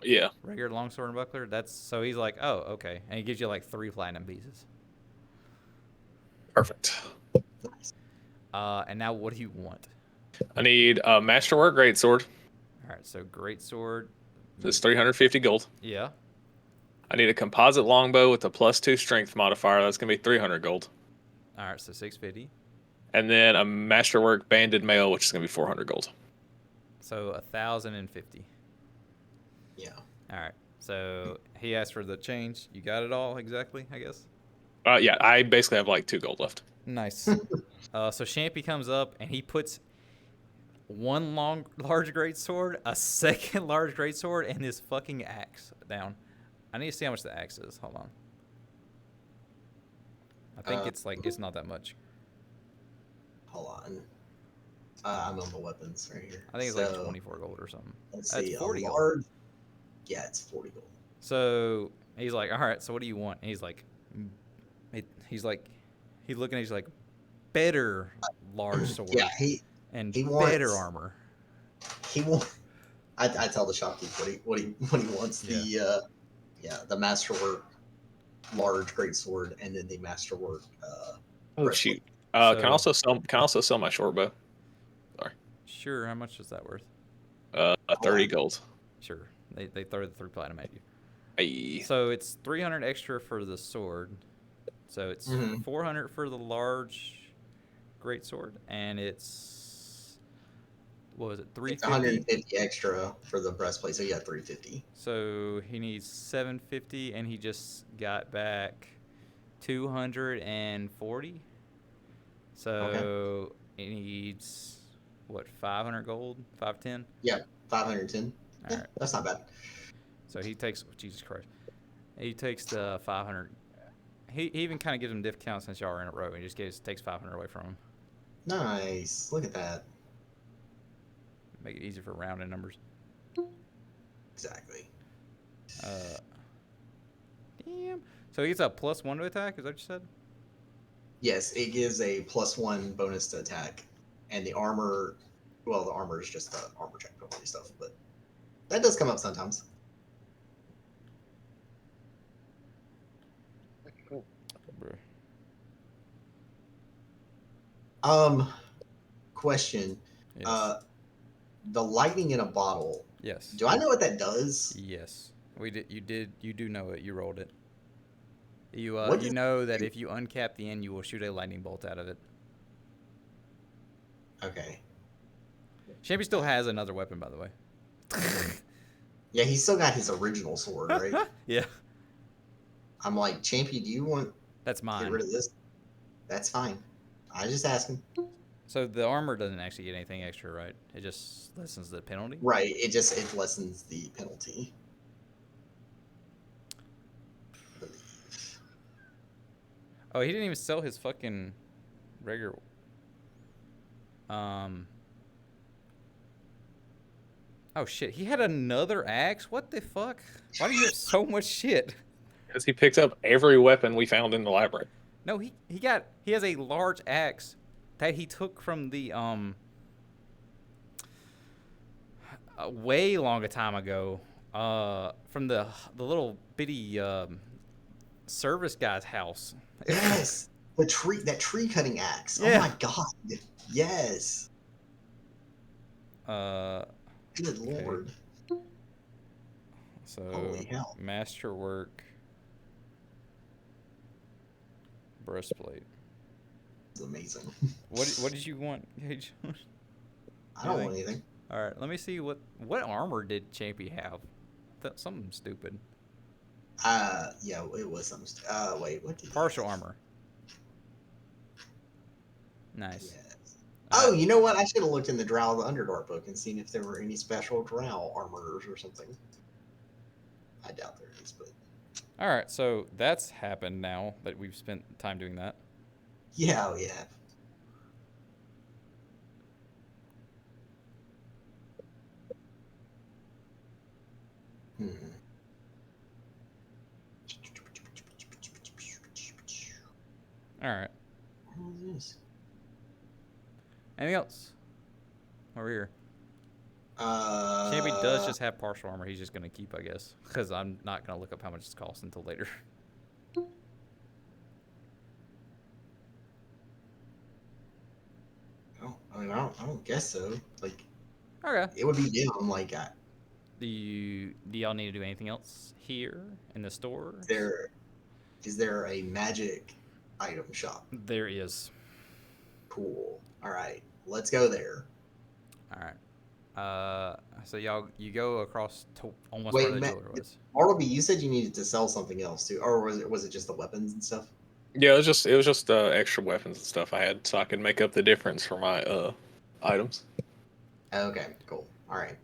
Yeah. Regular longsword and buckler? So he's like, oh, okay, and he gives you like 3 platinum pieces. Perfect. Nice. And now what do you want? I need a masterwork greatsword. All right, so great sword. That's 350 gold. Yeah. I need a composite longbow with a +2 strength modifier. That's gonna be 300 gold. All right, so 650. And then a masterwork banded mail, which is gonna be 400 gold. So 1,050. Yeah. All right. So he asked for the change. You got it all exactly, I guess. Yeah, I basically have like 2 gold left. Nice. So Champy comes up and he puts one large great sword, a second large great sword, and his fucking axe down. I need to see how much the axe is. Hold on. I think it's not that much. Hold on. I'm on the weapons right here. I think it's like 24 gold or something. Let's That's see. 40 a gold. large. Yeah, it's 40 gold. So he's like, all right, so what do you want? And he's like, he's looking at, he's like, better large sword Yeah, and he better wants- armor. he wants. I tell the shopkeep what he wants. Yeah. The masterwork large greatsword, and then the masterwork Oh breastplate. shoot. Can So- I also sell my short bow? Sorry. Sure. How much is that worth? 30 gold. Sure. They throw the 3 platinum at you. Hey. So it's 300 extra for the sword. So it's Mhm. 400 for the large great sword, and it's what was it? It's 350. 150 extra for the breastplate, so you got 350. So he needs 750, and he just got back 240. So he needs what, 500 gold, 510. Yeah, 510. All Yeah, right. that's not bad. So he takes, Jesus Christ, he takes the 500. He even kind of gives him discount since y'all are in a row. He just takes 500 away from him. Nice. Look at that. Make it easier for rounding numbers. Exactly. Damn. So he gets a +1 to attack. Is that what you said? Yes, it gives a +1 bonus to attack, and the armor. Well, the armor is just the armor check penalty stuff, but that does come up sometimes. Bruh. Question. Yes. The lightning in a bottle. Yes. Do I know what that does? Yes. We did. You did. You do know it. You rolled it. You What you does know it that do? if you uncap the end, you will shoot a lightning bolt out of it. Okay. Champy still has another weapon, by the way. Yeah, he's still got his original sword, right? Yeah, I'm like, Champy, do you want that's to get mine. rid of this? That's fine. I just asking. So the armor doesn't actually get anything extra, right? It just lessens the penalty. Right. It lessens the penalty. I believe. Oh, he didn't even sell his fucking regular. Oh shit, he had another axe. What the fuck? Why do you have so much shit? Because he picked up every weapon we found in the library. No, he has a large axe that he took from the a way long a time ago, from the little bitty service guy's house. Yes. That tree cutting axe. Yeah. Oh my god. Yes. Good Okay. lord. So Holy hell. masterwork breastplate. It's amazing. What did you want, Gage? I don't want anything. All right, let me see what armor did Champy have? Something stupid. Yeah, it was some. Wait, what did he Partial have? armor. Nice. Yes. Oh, Alright. you know what? I should have looked in the Drow of the Underdark book and seen if there were any special Drow armorers or something. I doubt there is, but All right, so that's happened now that we've spent time doing that. yeah, oh yeah. Hmm. All right. What is this? Anything else? Over here. Uh, Champy does just have partial armor. He's just gonna keep, I guess, because I'm not gonna look up how much it costs until later. Oh, I mean, I don't guess so. Like, Okay. it would be down. Like, Do y'all need to do anything else here in the store? is there a magic item shop? There is. Cool. All right, let's go there. All right. So you go across to almost Wait, where the jeweler was. Bartleby, you said you needed to sell something else too, or was it just the weapons and stuff? Yeah, it was just extra weapons and stuff I had, so I could make up the difference for my items. Okay, cool. All right.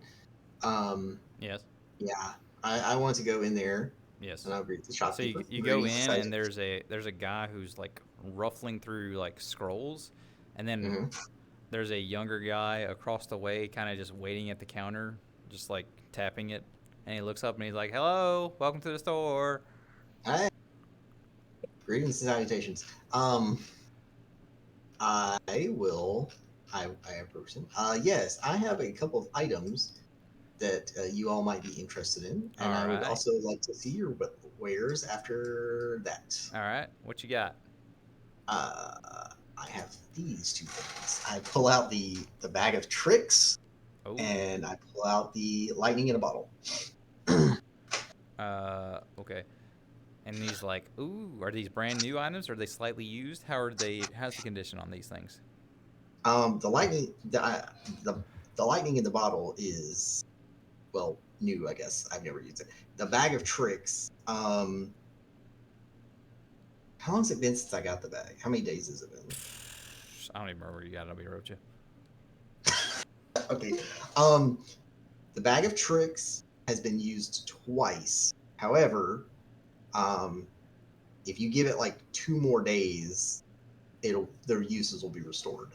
Yes. Yeah, I want to go in there, Yes. and I'll greet the So shopkeeper. you go in and there's a guy who's like ruffling through like scrolls, and then there's a younger guy across the way, kind of just waiting at the counter, just like tapping it, and he looks up and he's like, "Hello, welcome to the store." Hi. Greetings and salutations. I approach him. Yes, I have a couple of items that you all might be interested in, and All I would right. also like to see your wares after that. All right, what you got? I have these two things. I pull out the bag of tricks, Oh, and I pull out the lightning in a bottle. okay. And he's like, ooh, are these brand new items? Or are they slightly used? How are they? How's the condition on these things? The lightning the lightning in the bottle is, well, new. I guess I've never used it. The bag of tricks. How long's it been since I got the bag? How many days has it been? I don't even remember where you got it. I'll be real with you. Okay. The bag of tricks has been used twice. However, if you give it like 2 more days, their uses will be restored.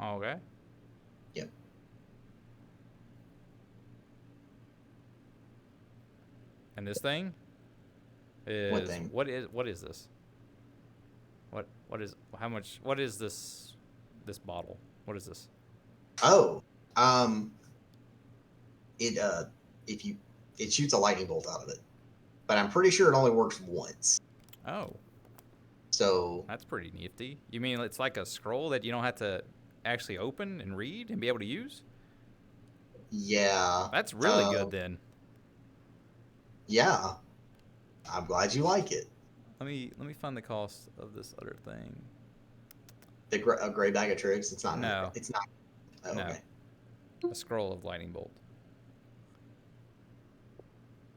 Okay. Yep. And this thing is What thing? what is this? What is how much? What is this bottle? What is this? Oh, it if you it shoots a lightning bolt out of it, but I'm pretty sure it only works once. Oh, So that's pretty nifty. You mean it's like a scroll that you don't have to actually open and read and be able to use? yeah, That's really good then. yeah, I'm glad you like it. Let me find the cost of this other thing. A gray bag of tricks. It's not. No. It's not. Oh, No. okay. A scroll of lightning bolt.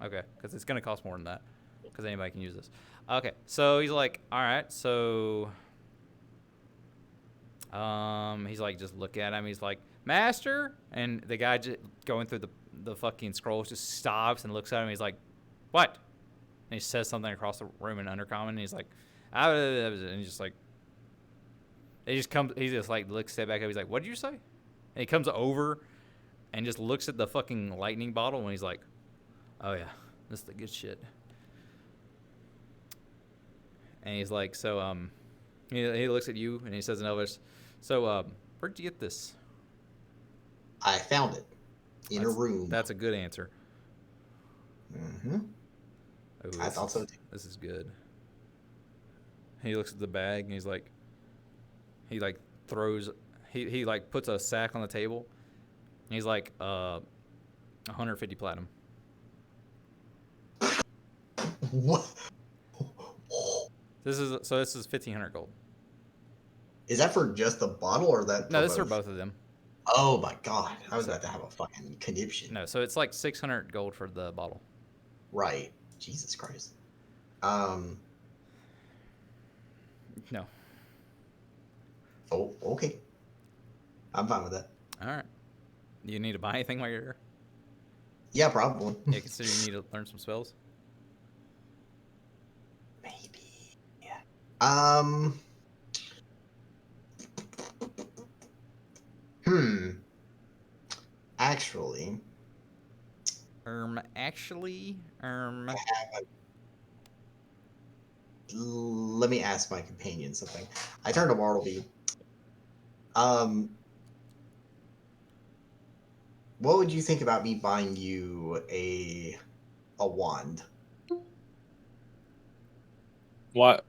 Okay, because it's gonna cost more than that. Because anybody can use this. Okay, so he's like, all right, so he's like, just look at him. He's like, Master, and the guy just going through the fucking scrolls just stops and looks at him. He's like, what? And he says something across the room in Undercommon. And he's like, ah, and he's just like, he just comes. He just like looks step back up. He's like, what did you say? And he comes over and just looks at the fucking lightning bottle and he's like, oh yeah, this is the good shit. And he's like, so he looks at you and he says in Elvish, so where'd you get this? I found it in a room. That's a good answer. Mm-hmm. Oh, I thought so too. This is good. He looks at the bag and he's like, he like throws, he like puts a sack on the table. And he's like, 150 platinum. What? This is 1,500 gold. Is that for just the bottle or that? No, this is for both of them. Oh my god! I was about to have a fucking conniption. No, so it's like 600 gold for the bottle. Right. Jesus Christ. No. Oh, okay. I'm fine with that. All right. Do you need to buy anything while you're here? Yeah, probably. Yeah, consider you need to learn some spells. Maybe. Yeah. Actually. Let me ask my companion something. I turned to Bartleby. What would you think about me buying you a wand? What?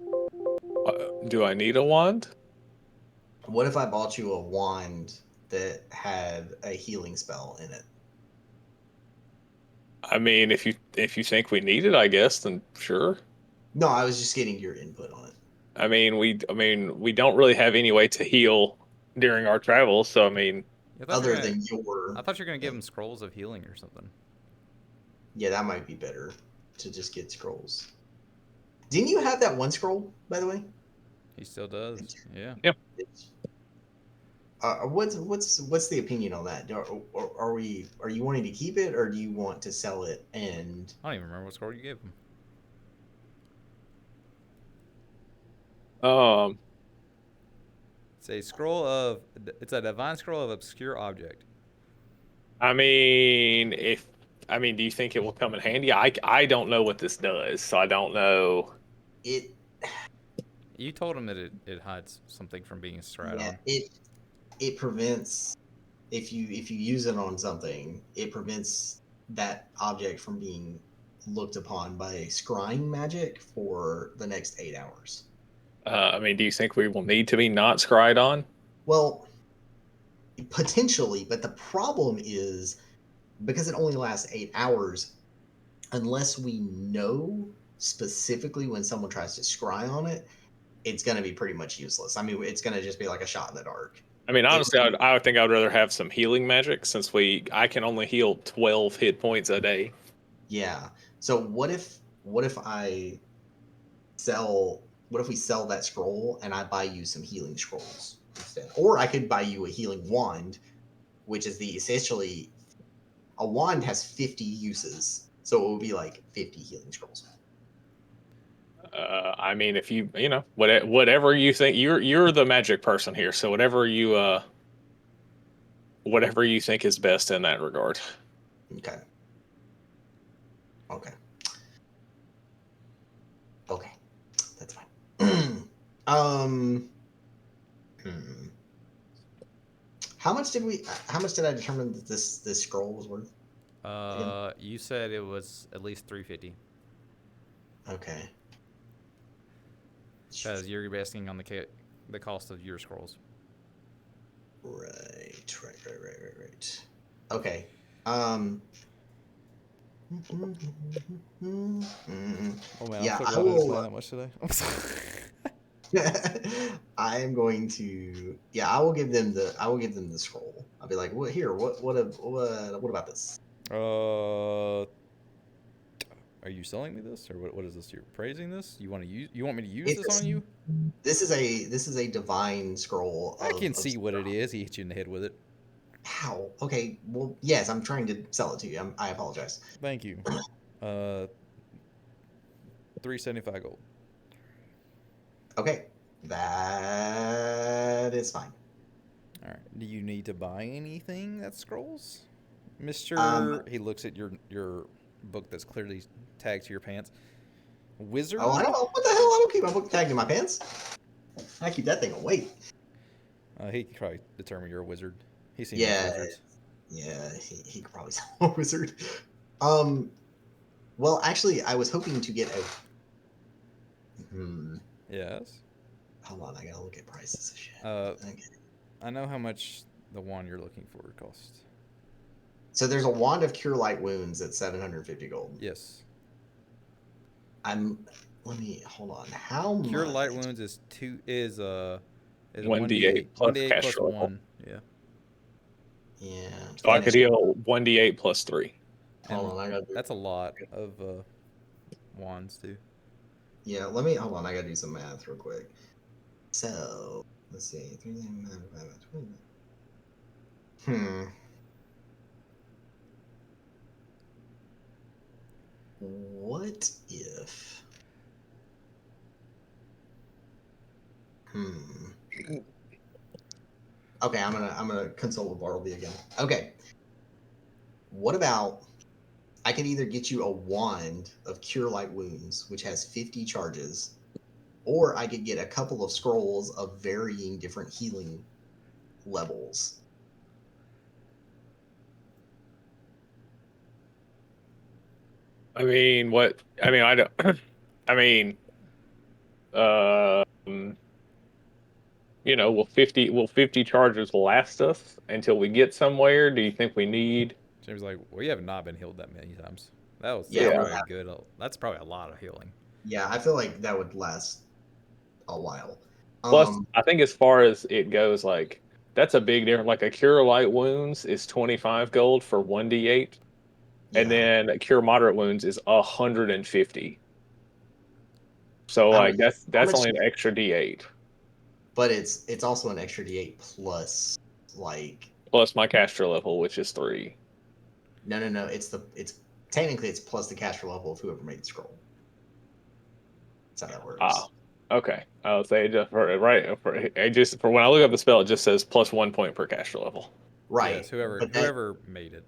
Do I need a wand? What if I bought you a wand that had a healing spell in it? I mean, if you think we need it, I guess, then sure. No, I was just getting your input on it. I mean, we don't really have any way to heal during our travels, so I mean, Other than your. I thought you were gonna give him scrolls of healing or something. Yeah, that might be better to just get scrolls. Didn't you have that one scroll, by the way? He still does. Yeah. Yep. What's the opinion on that? Are you wanting to keep it or do you want to sell it? And I don't even remember what scroll you gave him. It's a scroll of. It's a divine scroll of obscure object. I mean, do you think it will come in handy? I don't know what this does, so I don't know. it. You told him that it hides something from being straight Yeah, on. it prevents if you use it on something, it prevents that object from being looked upon by scrying magic for the next 8 hours. I mean, do you think we will need to be not scryed on? Well, potentially, but the problem is because it only lasts 8 hours, unless we know specifically when someone tries to scry on it, it's going to be pretty much useless. I mean, it's going to just be like a shot in the dark. I mean, It, honestly, I would think I'd rather have some healing magic since I can only heal 12 hit points a day. yeah. So what if I sell what if we sell that scroll and I buy you some healing scrolls instead? Or I could buy you a healing wand, which is the essentially a wand has 50 uses. So it would be like 50 healing scrolls. I mean, if you know, whatever you think, you're the magic person here, so whatever you think is best in that regard. Okay. Okay. Okay. That's fine. um hmm. How much did I determine that this scroll was worth? Again? You said it was at least 350 Okay. because you're asking on the cost of your scrolls. Right. Okay. Um. Oh man, I'm Yeah, so I glad I didn't play will. that much today. I'm sorry. I am going to. Yeah, I will give them the scroll. I'll be like, what here? What about this? Are you selling me this, or what is this? You're praising this? You want to use? You want me to use this It's on you? this is a divine scroll I can of see what it is. He hit you in the head with it. how. Okay, well, yes, I'm trying to sell it to you. I apologize. Thank you. Uh, 375 gold. Okay, that is fine. All right. Do you need to buy anything that scrolls, Um, Mister? He looks at your book that's clearly tagged to your pants. Wizard. Oh, I don't know. What the hell? I don't keep my book tagged in my pants. I keep that thing away. He can probably determine you're a wizard. He's seen enough Yeah, wizards. yeah, he could probably sell a wizard. Um, well, actually, I was hoping to get a. Yes. Hold on, I gotta look at prices of shit. Uh, Okay. I know how much the wand you're looking for costs. So there's a wand of cure light wounds at 750 gold. Yes. Let me hold on. How Cure much? light wounds is is 1d8 1 plus d8 plus caster level. 1. Yeah. Yeah. So I Let me, could heal 1d8 plus 3. hold And on, I gotta do. that's a lot of wands too. Yeah, let me hold on. I gotta do some math real quick. So let's see. 3 divided by 20. What if? Okay, I'm gonna consult with Bartleby again. Okay. What about I could either get you a wand of cure light wounds, which has 50 charges, or I could get a couple of scrolls of varying different healing levels. I mean, what? I mean, I don't. I mean, will 50 charges last us until we get somewhere? Do you think we need? James like, we have not been healed that many times. That's Yeah, we Yeah. probably a have. good. That's probably a lot of healing. Yeah, I feel like that would last a while. Plus, Um, I think as far as it goes, like that's a big difference. Like a cure light wounds is 25 gold for 1d8, and yeah. then a cure moderate wounds is 150. So How like much? How that's much? only an extra d8 But it's also an extra D8 plus like plus my caster level, which is 3. no. It's technically it's plus the caster level of whoever made the scroll. That's how that Ah, works. okay. I would say just for when I look up the spell, it just says plus 1 point per caster level. Yes, Right. whoever But that whoever made it.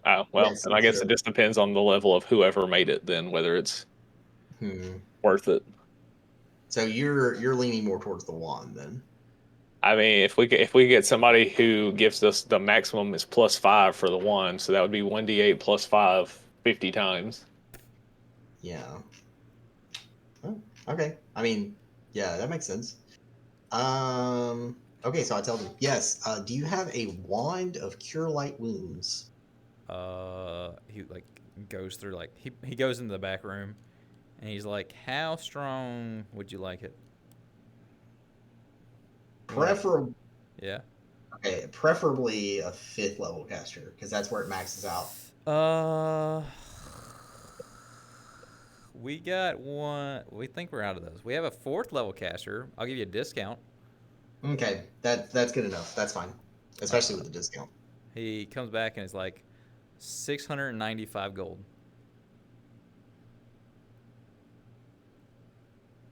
Oh well, yes. and I guess So, it just depends on the level of whoever made it, then whether it's hmm. worth it. So you're leaning more towards the wand then. I mean, if we get somebody who gives us the maximum is plus 5 for the one, so that would be 1d8 plus 5 50 times. Yeah. Oh, okay. I mean, yeah, that makes sense. Okay, so I tell them, yes. Do you have a wand of cure light wounds? He like goes through like he goes into the back room, and he's like, "How strong would you like it?" You want Prefer yeah. Okay, preferably a 5th level caster, because that's where it maxes out. Uh, we got one. We think we're out of those. We have a 4th level caster. I'll give you a discount. Okay, that's good enough. That's fine, especially with the discount. He comes back and is like 695 gold.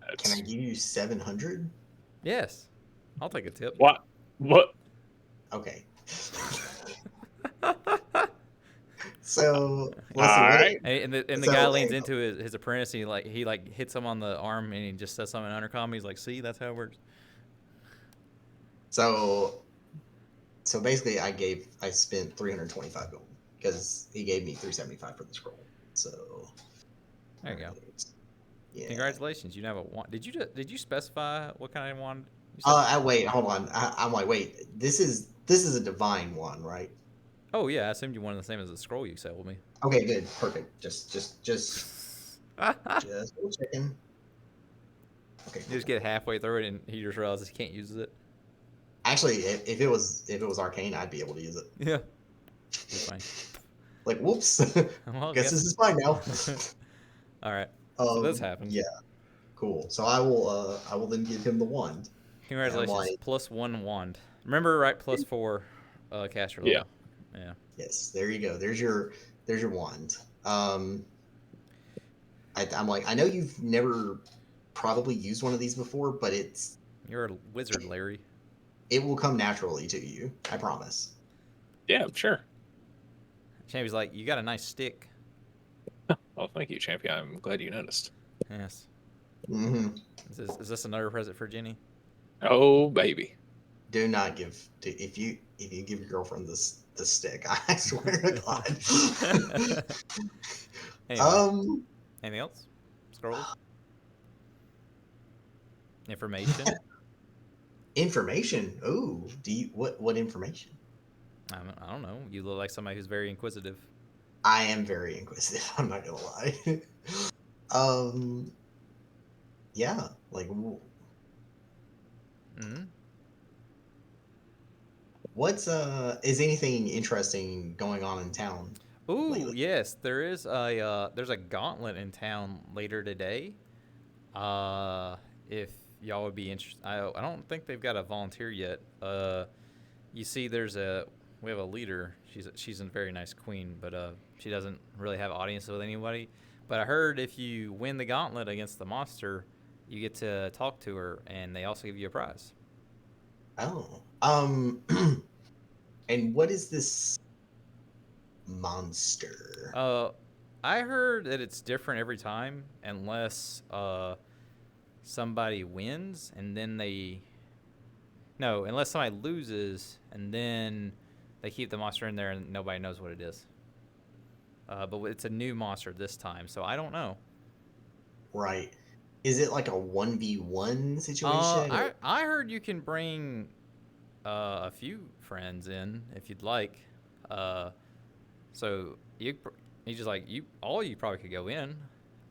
Can I That's give you 700? Yes, I'll take a tip. what? What? Okay. So All let's see what. right. And the So guy leans into his apprentice. And he hits him on the arm and he just says something in undercom. He's like, "See, that's how it works." so basically, I spent 325 gold because he gave me 375 for the scroll. So There you go. alright. Yeah. Congratulations, you have a wand. Did you specify what kind of wand you said? Wait, hold on. I'm like, wait. This is a divine one, right? Oh yeah, I assumed you wanted the same as the scroll you sold me. Okay, good, perfect. Just checking. Okay, You just cool. get halfway through it and he just realizes he can't use it. Actually, if it was arcane, I'd be able to use it. Yeah, be fine. Like, whoops. Well, Guess this is fine now. All right. So this happens. Yeah, cool. So I will then give him the wand. And I'm Congratulations, like, +1 wand. Remember, right? +4 caster Yeah. level. Yeah. yes, there you go. There's your wand. I'm like, I know you've never probably used one of these before, but You're a wizard, Larry. it will come naturally to you. I promise. Yeah, sure. Champy's like, you got a nice stick. Well, thank you, champion. I'm glad you noticed. Yes. Hmm. Is this another present for Jenny? Oh, baby. Do not if you give your girlfriend this stick. I swear to God. Anyway, anything else? Scrolls? Information? Information. Ooh, what information? I don't know. You look like somebody who's very inquisitive. I am very inquisitive. I'm not gonna lie. um, yeah, like Hmm. what's is anything interesting going on in town Ooh, lately? yes, there's a gauntlet in town later today. If y'all would be interested, I don't think they've got a volunteer yet. You see, we have a leader. She's a very nice queen, but she doesn't really have audience with anybody. But I heard if you win the gauntlet against the monster, you get to talk to her, and they also give you a prize. Oh, and what is this monster? I heard that it's different every time, unless somebody wins, and then unless somebody loses, and then they keep the monster in there, and nobody knows what it is. But it's a new monster this time, so I don't know. Right. Is it like a 1v1 situation? I heard you can bring a few friends in if you'd like. So he's just like all you probably could go in,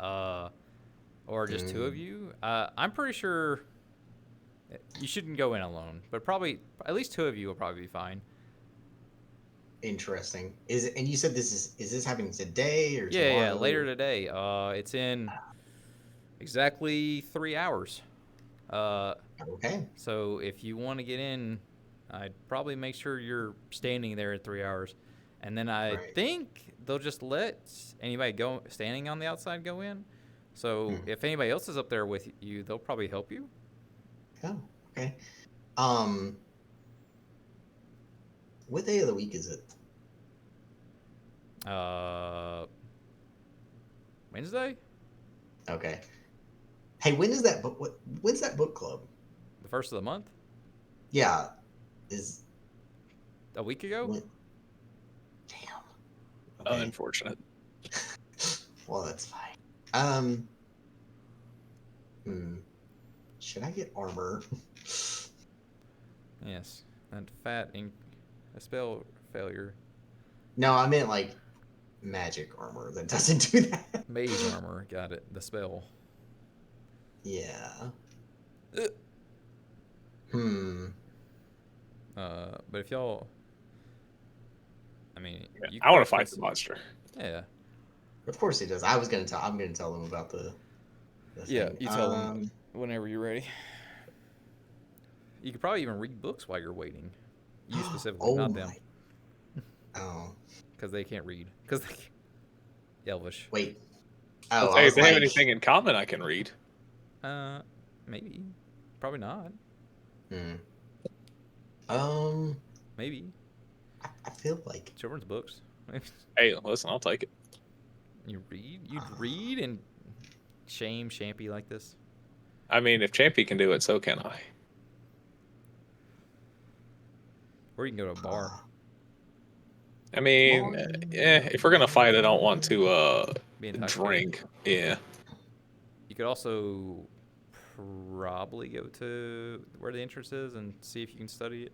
or just two of you. I'm pretty sure you shouldn't go in alone, but probably at least two of you will probably be fine. Interesting. And you said is this happening today or Yeah, tomorrow? later today. It's in exactly 3 hours. Okay. So if you want to get in, I'd probably make sure you're standing there at 3 hours, and then I Right. think they'll just let anybody go standing on the outside go in. So if anybody else is up there with you, they'll probably help you. Oh, okay. What day of the week is it? Wednesday, Okay. Hey, when is that book? When's that book club? the first of the month, Yeah, is a week ago. when, damn. Okay. Unfortunate. Well, that's fine. Um. Hmm. Should I get armor? Yes. And fat ink. A spell failure. No, I meant like magic armor that doesn't do that. Mage armor. Got it. The spell. Yeah. Hmm. But if y'all, I mean, Yeah, you I want probably to fight could. the monster. Yeah. Of course he does. I was gonna tell. I'm gonna tell them about the Yeah, thing. you tell them whenever you're ready. You could probably even read books while you're waiting. You specifically, Oh not them, my. Oh because they can't read. Because they Elvish. wait. Let's Oh, I say if was they have like. anything in common, I can read. Maybe. Probably not. Hmm. Um. Maybe. I feel like. Children's books. Hey, listen, I'll take it. You read? You'd read and shame Champy like this? I mean, if Champy can do it, so can I. Or you can go to a bar. I mean, if we're gonna fight, I don't want to Be intoxicated. drink. Yeah. You could also probably go to where the entrance is and see if you can study it.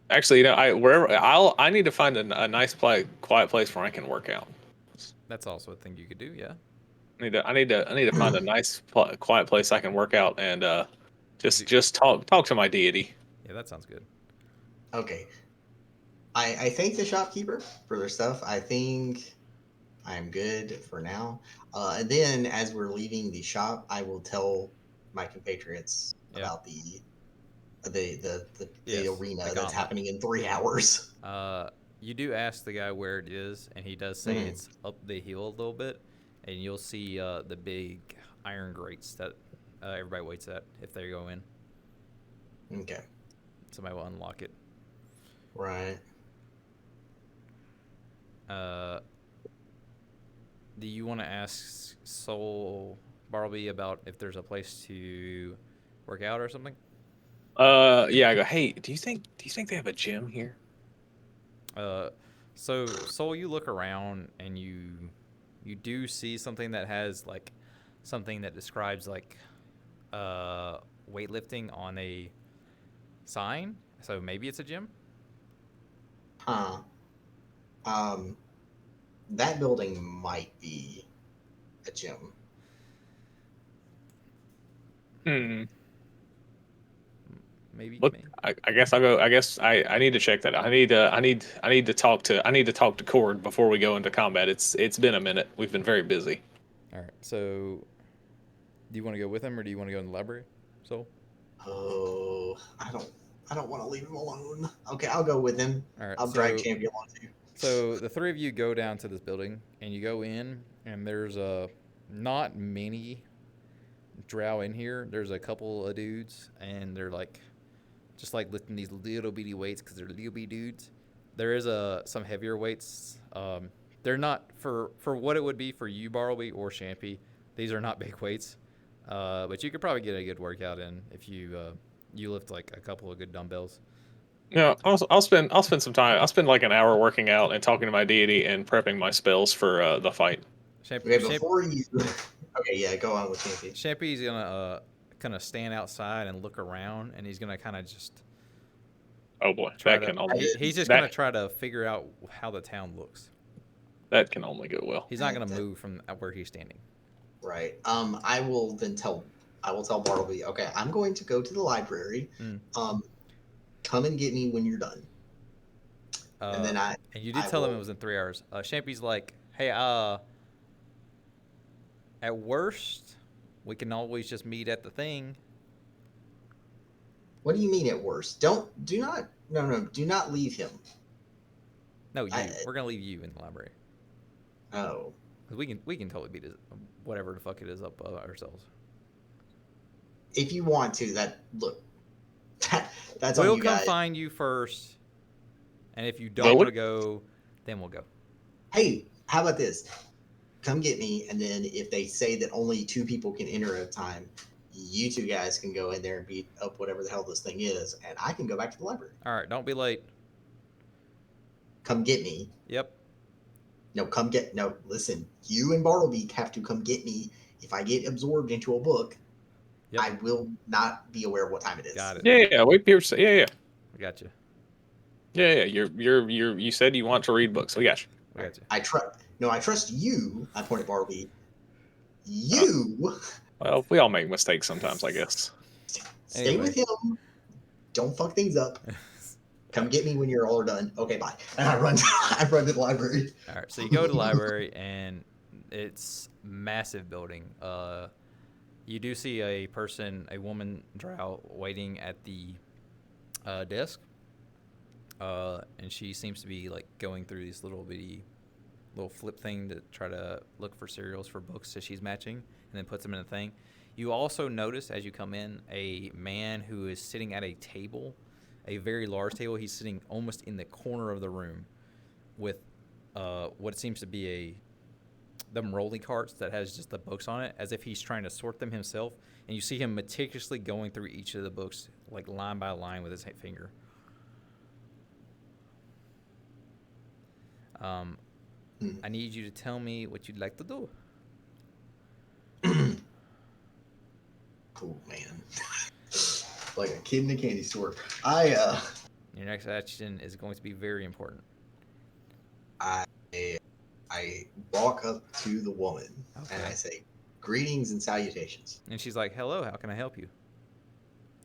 Actually, I need to find a nice quiet place where I can work out. That's also a thing you could do, yeah. I need to find a nice quiet place I can work out and Do- just talk to my deity. Yeah, that sounds good. Okay. I thank the shopkeeper for their stuff. I think I'm good for now. And then as we're leaving the shop, I will tell my compatriots Yeah. about the Yes, arena the that's gauntlet. happening in 3 hours. You do ask the guy where it is, and he does say it's up the hill a little bit, and you'll see the big iron grates that everybody waits at if they go in. Okay. Somebody will unlock it. Right. Do you want to ask Soul Bartleby about if there's a place to work out or something? Yeah. I go. Hey, do you think they have a gym here? So Soul, you look around and you do see something that has like something that describes like weightlifting on a sign. So maybe it's a gym. Huh. Um, that building might be a gym. Hmm. Maybe. Look, I guess I'll go. I guess I need to check that out. I need to talk to Cord before we go into combat. It's been a minute. We've been very busy. All right. So, do you want to go with him or do you want to go in the library? Soul. Oh, I don't want to leave him alone. Okay, I'll go with him. All right. I'll drag Champion along too. So the three of you go down to this building, and you go in, and there's not many drow in here. There's a couple of dudes, and they're like just like lifting these little bitty weights because they're little bitty dudes. There is some heavier weights. They're not for what it would be for you, Bartleby or Champy. These are not big weights, but you could probably get a good workout in if you lift like a couple of good dumbbells. Yeah, I'll spend some time. I'll spend like an hour working out and talking to my deity and prepping my spells for the fight. Okay, before you. Okay, yeah, go on with Champion. Champy's gonna kind of stand outside and look around, and he's gonna kind of just Oh boy, try that to. can only He's just that, gonna try to figure out how the town looks. that can only go well. He's not gonna move from where he's standing. Right. I will tell Bartleby. Okay, I'm going to go to the library. Come and get me when you're done. And then and you did tell him it was in 3 hours. Champy's like, hey, at worst, we can always just meet at the thing. What do you mean at worst? Do not leave him. No, we're gonna leave you in the library. Oh. Cause we can totally beat it, whatever the fuck it is up ourselves. If you want to, that's We'll on you come guys. find you first, and if you don't want to go, then we'll go. Hey, how about this? Come get me, and then if they say that only 2 people can enter at a time, you 2 guys can go in there and beat up whatever the hell this thing is, and I can go back to the library. All right, don't be late. Come get me. Yep. No, come get. No, listen. You and Bartleby have to come get me. If I get absorbed into a book, Yep. I will not be aware of what time it is. Got it. Yeah, wait, Peter. Yeah. I got you. Yeah. You said you want to read books. We got you. I got you. I trust you. I point at Bartleby. Uh, You Well, we all make mistakes sometimes, I guess. stay Anyway. with him. Don't fuck things up. Come get me when you're all done. Okay, bye. And I run. I run to the library. All right, so you go to the library, and it's massive building. You do see a woman drow, waiting at the desk, and she seems to be like going through this little flip thing to try to look for serials for books that she's matching, and then puts them in a thing. You also notice as you come in a man who is sitting at a table, a very large table. He's sitting almost in the corner of the room with what seems to be them rolling carts that has just the books on it, as if he's trying to sort them himself. And you see him meticulously going through each of the books, like line by line, with his finger. I need you to tell me what you'd like to do. Cool, man. Like a kid in a candy store. Your next action is going to be very important. I walk up to the woman and I Okay. say, "Greetings and salutations. And she's like, "Hello, how can I help you?"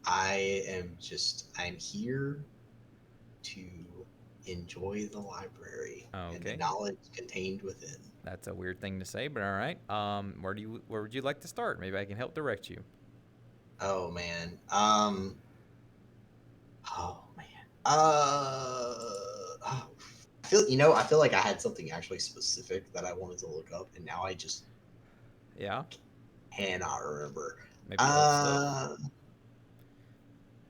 I'm here to enjoy the library and the Okay. knowledge contained within." That's a weird thing to say, but all right. Where would you like to start? Maybe I can help direct you. Oh man. I feel like I had something actually specific that I wanted to look up, and now I just Yeah. cannot remember. Maybe elf stuff.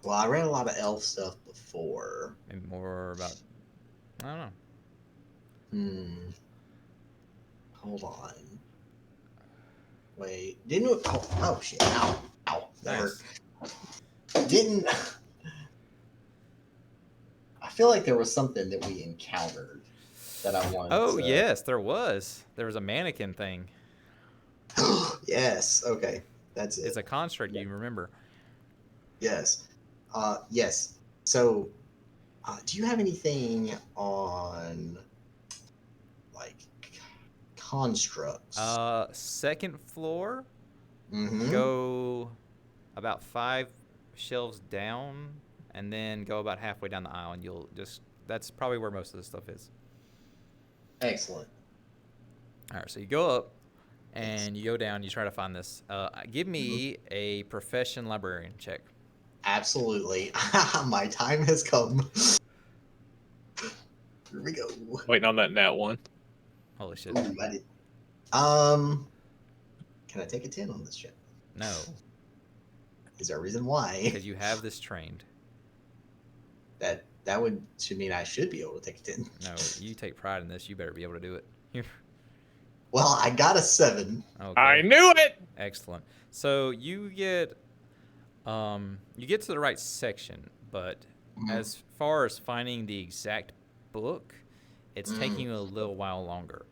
Well, I read a lot of elf stuff before. Maybe more about. I don't know. Hold on. Wait, didn't it? Oh shit! Ow! That hurt. Didn't. I feel like there was something that we encountered that I wanted. Oh yes, there was. There was a mannequin thing. Yes. Okay. That's it. It's a construct. You remember? Yes. Yes. So, do you have anything on like constructs? Second floor. Mm-hmm. Go about 5 shelves down, and then go about halfway down the aisle, and you'll just. That's probably where most of the stuff is. Excellent. All right, so you go up, and you go down. You try to find this. Give me a profession librarian check. Absolutely. My time has come. Here we go. Waiting on that nat one. Holy shit! Ooh, I did. Can I take a 10 on this check? No, Is there a reason why? because you have this trained. That should mean I should be able to take a 10. No, you take pride in this. You better be able to do it. Well, I got a 7. Okay. I knew it. Excellent. So you get to the right section, but as far as finding the exact book, it's taking you a little while longer.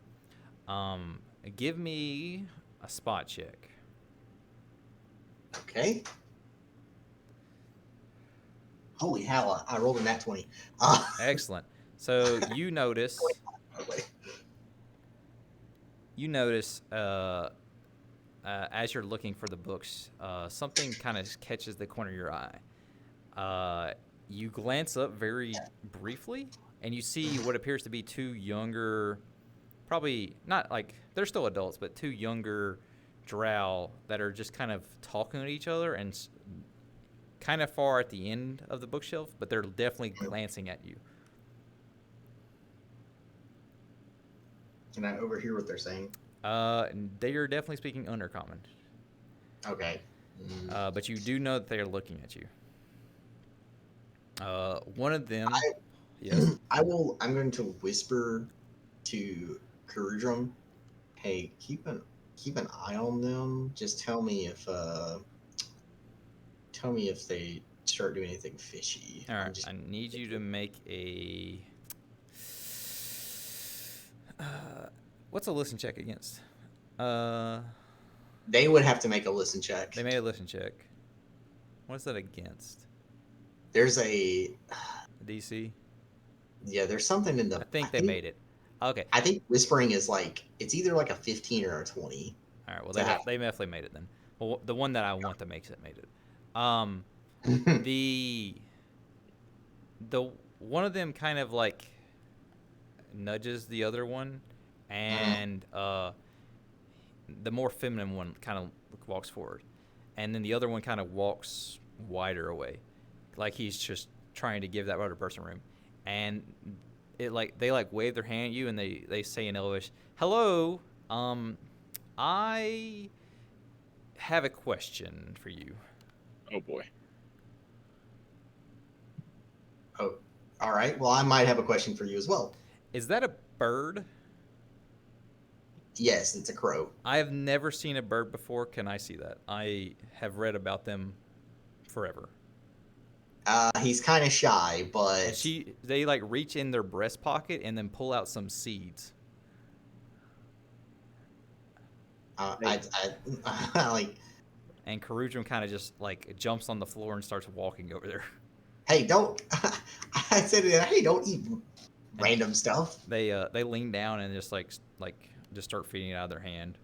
Give me a spot check. Okay. Holy hell! I rolled a nat 20. Excellent. So you notice. As you're looking for the books, something kind of catches the corner of your eye. You glance up very briefly, and you see what appears to be 2 younger, probably not like they're still adults, but 2 younger drow that are just kind of talking to each other and kind of far at the end of the bookshelf, but they're definitely glancing at you. Can I overhear what they're saying? They are definitely speaking Undercommon. Okay. But you do know that they are looking at you. One of them. Yes. I'm going to whisper to Kurudrum, "Hey, keep an eye on them. Just tell me if they start doing anything fishy." All right. I need you to make a What's a listen check against? They would have to make a listen check. They made a listen check. What is that against? There's a DC? there's something in the. I think they made it. Okay. I think whispering is like it's either like a 15 or a 20. All right. Well, to have. they definitely made it then. Well, the one that I want that makes it made it. The one of them kind of like nudges the other one, and the more feminine one kind of walks forward, and then the other one kind of walks wider away, like he's just trying to give that other person room, and they wave their hand at you, and they say in Elvish, "Hello, I have a question for you." Oh boy. Oh, all right. Well, I might have a question for you as well. Is that a bird? Yes, it's a crow. I have never seen a bird before. Can I see that? I have read about them forever. He's kind of shy, And but they like reach in their breast pocket and then pull out some seeds. I like. And Karujum kind of just like jumps on the floor and starts walking over there. Hey, don't. I said, hey, don't eat random stuff. They lean down and just just start feeding it out of their hand.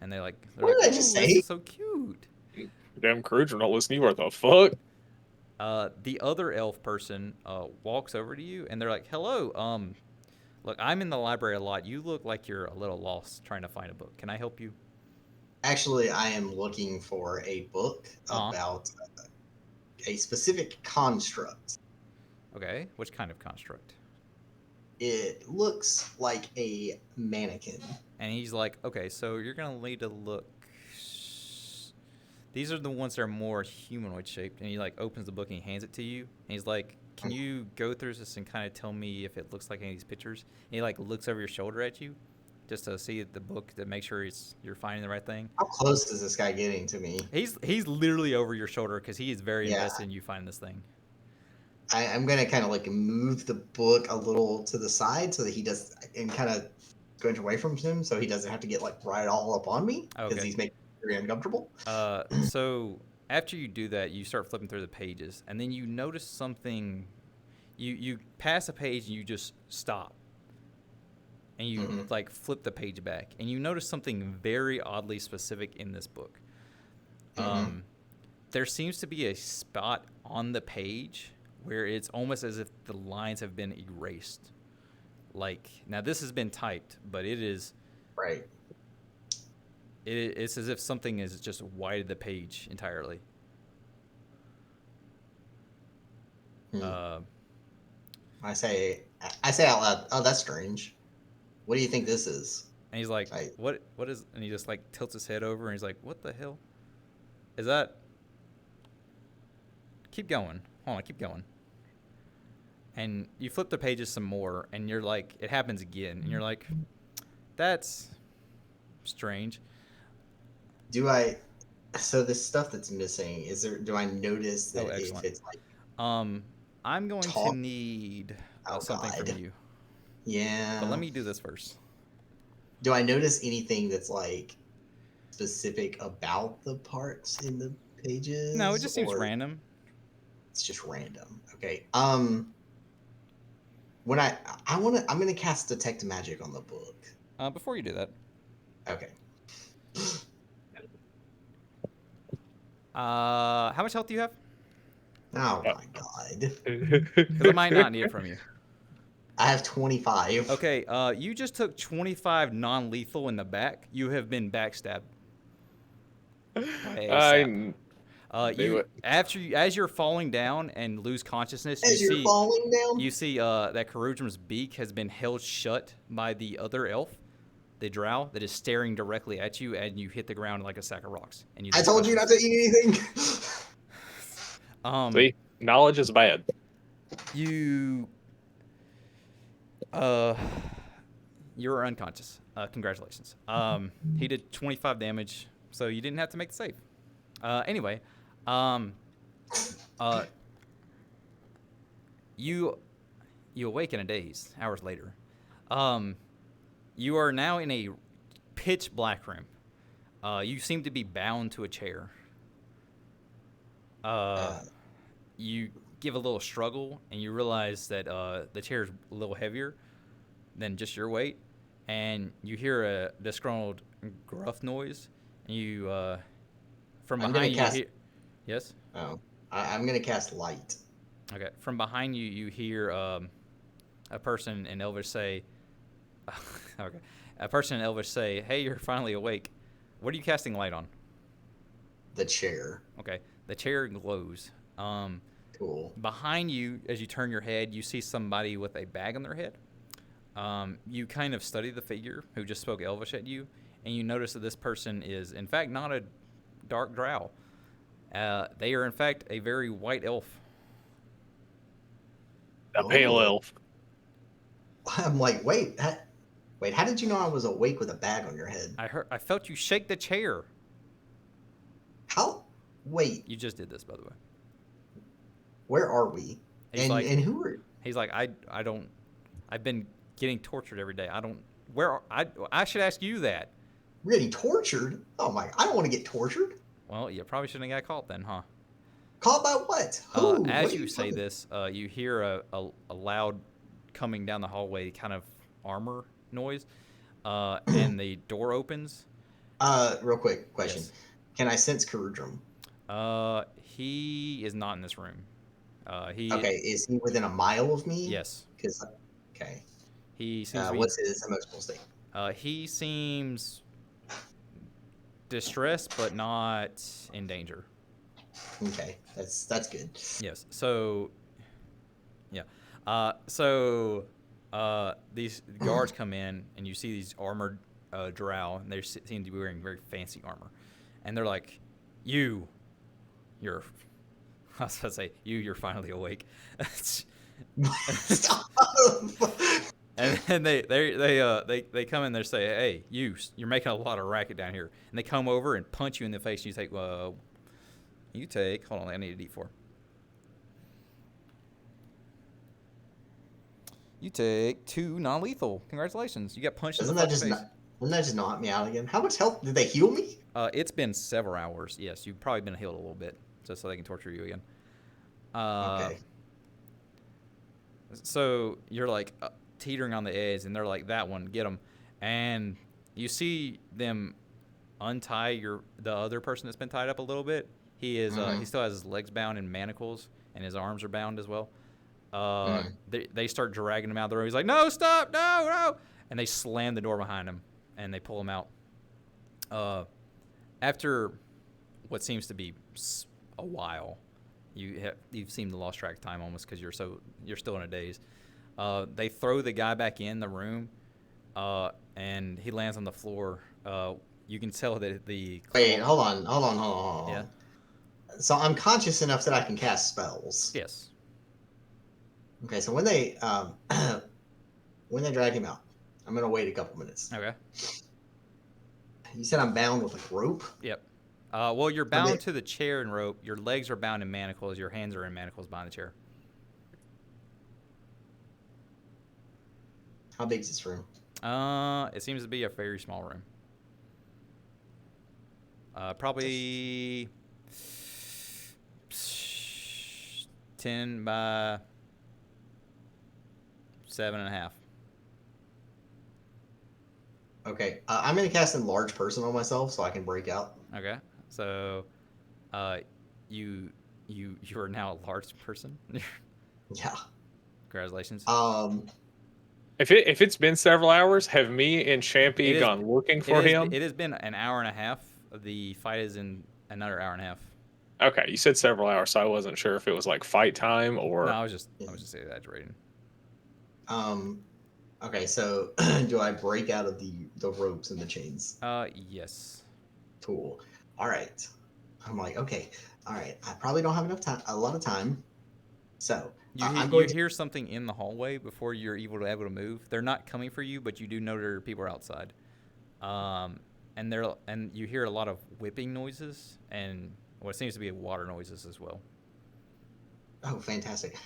And they're What like, did I just "Ooh, this say?" is so cute. Damn Courageous don't listen to you. What the fuck? The other elf person walks over to you and they're like, "Hello, look, I'm in the library a lot. You look like you're a little lost trying to find a book. Can I help you?" Actually, I am looking for a book about a specific construct. Okay, which kind of construct? It looks like a mannequin. And he's like, "Okay, so you're gonna need to look. These are the ones that are more humanoid shaped." And he like opens the book and he hands it to you. And he's like, "Can you go through this and kind of tell me if it looks like any of these pictures?" And he like looks over your shoulder at you, just to see the book to make sure you're finding the right thing. How close is this guy getting to me? He's literally over your shoulder because he is very Yeah. invested in you finding this thing. I'm gonna kind of like move the book a little to the side so that he does, and kind of going away from him so he doesn't have to get like right all up on me because Okay. he's making me very uncomfortable. So after you do that, you start flipping through the pages, and then you notice something. You pass a page and you just stop, and you like flip the page back, and you notice something very oddly specific in this book. There seems to be a spot on the page where it's almost as if the lines have been erased. Like, now this has been typed, but it is Right. it's as if something has just whited the page entirely. I say out loud, "Oh, that's strange. What do you think this is?" And he's like, Right. what is, and he just like tilts his head over and he's like, "What the hell is that?" Keep going. Hold on, keep going. And you flip the pages some more, and you're like, it happens again, and you're like, "That's strange." So this stuff that's missing, do I notice that if excellent. it's like, I'm going to need something God. from you. Yeah. But let me do this first. Do I notice anything that's like specific about the parts in the pages? No, it just seems or random. It's just random. Okay. When I'm gonna cast Detect Magic on the book. Before you do that, Okay. how much health do you have? Oh my god. Because I might not need it from you. I have 25. Okay, you just took 25 non-lethal in the back. You have been backstabbed. As you're falling down and lose consciousness, falling down? you see that Karujum's beak has been held shut by the other elf, the drow, that is staring directly at you, and you hit the ground like a sack of rocks. And I told you not to eat anything. See, knowledge is bad. You were unconscious. Congratulations. He did 25 damage, so you didn't have to make the save. Anyway, you awake in a daze hours later. You are now in a pitch black room. You seem to be bound to a chair. Uh, You give a little struggle, and you realize that the chair is a little heavier than just your weight, and you hear a disgruntled gruff noise, and you from I'm gonna behind you cast. hear. Yes. Oh, I'm gonna cast light. Okay. From behind you, you hear a person in Elvish say, "Okay." A person in Elvish say, "Hey, you're finally awake. What are you casting light on?" The chair. Okay. The chair glows. Cool. Behind you, as you turn your head, you see somebody with a bag on their head. You kind of study the figure who just spoke Elvish at you, and you notice that this person is, in fact, not a dark drow. They are, in fact, a very white elf. A pale Oh. elf. I'm like, wait, how did you know I was awake with a bag on your head? I felt you shake the chair. How? Wait, You just did this, by the way. where are we? He's like, and who are? he's like, I don't. I've been getting tortured every day. I don't. I should ask you that. We're getting tortured? Oh my! I don't want to get tortured. Well, you probably shouldn't have got caught then, huh? Caught by what? Who? What As are you say talking- this, you hear a loud coming down the hallway kind of armor noise, and the door opens. Real quick question. Yes. Can I sense Karudrum? He is not in this room. He Okay, is he within a mile of me? Yes. Because, okay. He seems to be. What's his emotional state? He seems distressed, but not in danger. Okay, that's good. Yes. So, yeah. These guards come in, and you see these armored drow, and they seem to be wearing very fancy armor, and they're like, "You're." I was about to say, you're finally awake. Stop. And then they come in there and say, "Hey, you're making a lot of racket down here." And they come over and punch you in the face. And you take. Hold on, I need a D4. You take 2 non-lethal. Congratulations, you got punched in the face. Wouldn't that just knock me out again? How much health did they heal me? It's been several hours. Yes, you've probably been healed a little bit, just so they can torture you again. Okay. So you're like teetering on the edge, and they're like, "That one, get him!" And you see them untie the other person that's been tied up a little bit. He is he still has his legs bound in manacles, and his arms are bound as well. They start dragging him out of the room. He's like, "No, stop, no!" And they slam the door behind him, and they pull him out. After what seems to be a while, you've seemed to lost track of time almost because you're still in a daze. They throw the guy back in the room, and he lands on the floor. You can tell that the Wait, hold on. Yeah. So I'm conscious enough that I can cast spells. Yes. Okay, so when they drag him out, I'm gonna wait a couple minutes. Okay. You said I'm bound with a rope. Yep. Well, you're bound to the chair and rope. Your legs are bound in manacles. Your hands are in manacles behind the chair. How big is this room? It seems to be a very small room. Probably 10 by 7.5. Okay, I'm gonna cast enlarge person on myself so I can break out. Okay. So, you are now a large person. Yeah. Congratulations. If it's been several hours, have me and Champy gone looking for him? It has been an hour and a half. The fight is in another hour and a half. Okay, you said several hours, so I wasn't sure if it was like fight time or. No, I was just exaggerating. Okay, so do I break out of the ropes and the chains? Yes. Cool. All right. I'm like, okay, all right. I probably don't have enough time, a lot of time. So You hear something in the hallway before you're able to move. They're not coming for you, but you do know there are people outside. And you hear a lot of whipping noises and what seems to be water noises as well. Oh, fantastic.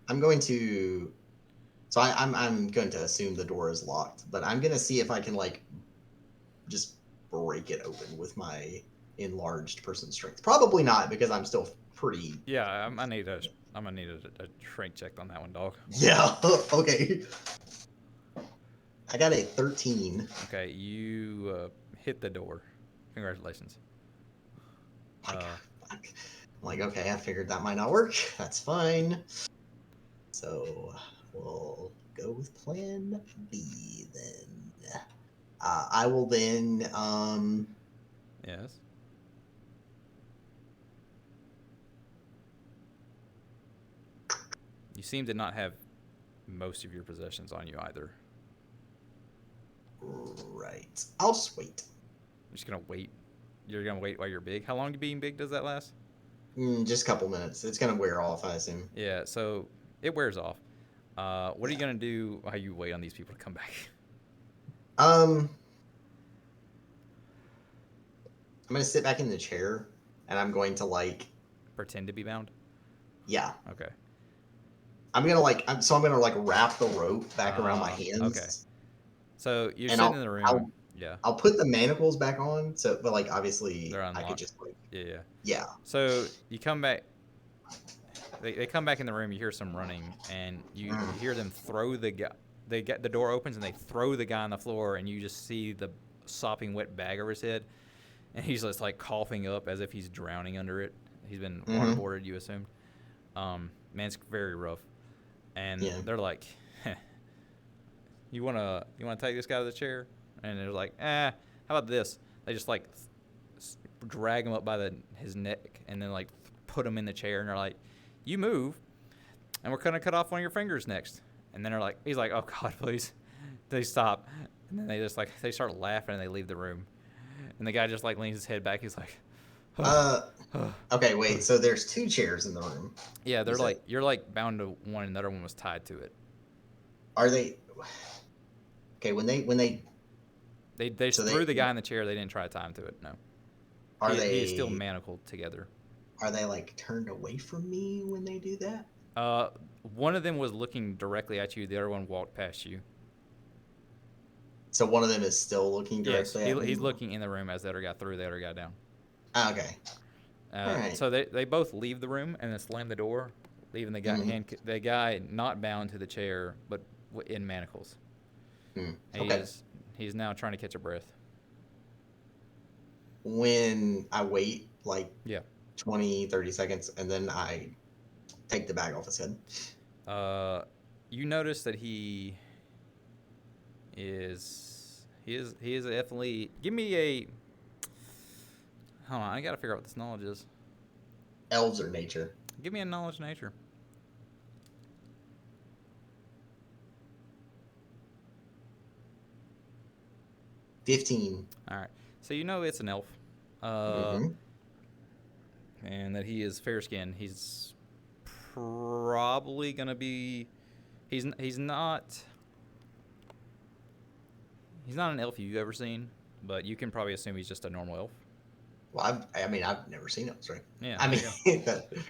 I'm going to. So I'm going to assume the door is locked, but I'm gonna see if I can like just break it open with my enlarged person strength. Probably not because I'm still pretty. Yeah, I'm gonna need a strength check on that one, dog. Yeah. Okay. I got a 13. Okay, you hit the door. Congratulations. My God. I'm like, okay, I figured that might not work. That's fine. So we'll go with plan B then. I will then Yes. You seem to not have most of your possessions on you either. right. I'll just wait. You're just gonna wait. You're gonna wait while you're big. How long being big does that last? Just a couple minutes. It's gonna wear off, I assume. Yeah, so it wears off. What are you Yeah. gonna do while you wait on these people to come back? I'm gonna sit back in the chair and I'm going to like, Pretend to be bound. yeah. Okay. I'm gonna like, I'm gonna like wrap the rope back around my hands. Okay. So you're And sitting in the room. Yeah, I'll put the manacles back on. So, but like obviously, they're I could unlocked. just like, Yeah. yeah. So you come back. They come back in the room. You hear some running, and you hear them throw the guy. They get the door opens and they throw the guy on the floor, and you just see the sopping wet bag over his head, and he's just like coughing up as if he's drowning under it. He's been waterboarded, you assumed. Man's very rough, and Yeah. they're like, "You wanna take this guy to the chair?" And they're like, "How about this?" They just like drag him up by his neck, and then like put him in the chair, and they're like, "You move, and we're gonna cut off one of your fingers next." And then he's like, "Oh God, please." They stop, and then they start laughing, and they leave the room. And the guy just like leans his head back. He's like, Okay, wait. So there's 2 chairs in the room. "Yeah, they're Is like it- you're like bound to one, and the other one was tied to it." Are they? Okay, when they They So threw they- the guy in the chair. They didn't try to tie him to it. No, are he is still they manacled together. are they like turned away from me when they do that? One of them was looking directly at you. The other one walked past you. So one of them is still looking Yes, directly at me. he's looking in the room as the other guy threw the other guy down. Ah, okay. Alright. So they both leave the room and then slam the door, leaving the guy the guy not bound to the chair but in manacles. Okay. He's now trying to catch a breath. When I wait like Yeah. 20, 30 seconds, and then I take the bag off his head. You notice that he is definitely. Give me a. Hold on, I gotta figure out what this knowledge is. Elves are nature. Give me a knowledge nature. 15. All right, so you know it's an elf, and that he is fair skinned. He's probably gonna be. He's not. He's not an elf you've ever seen, but you can probably assume he's just a normal elf. Well, I've never seen elves, right? Yeah. I mean,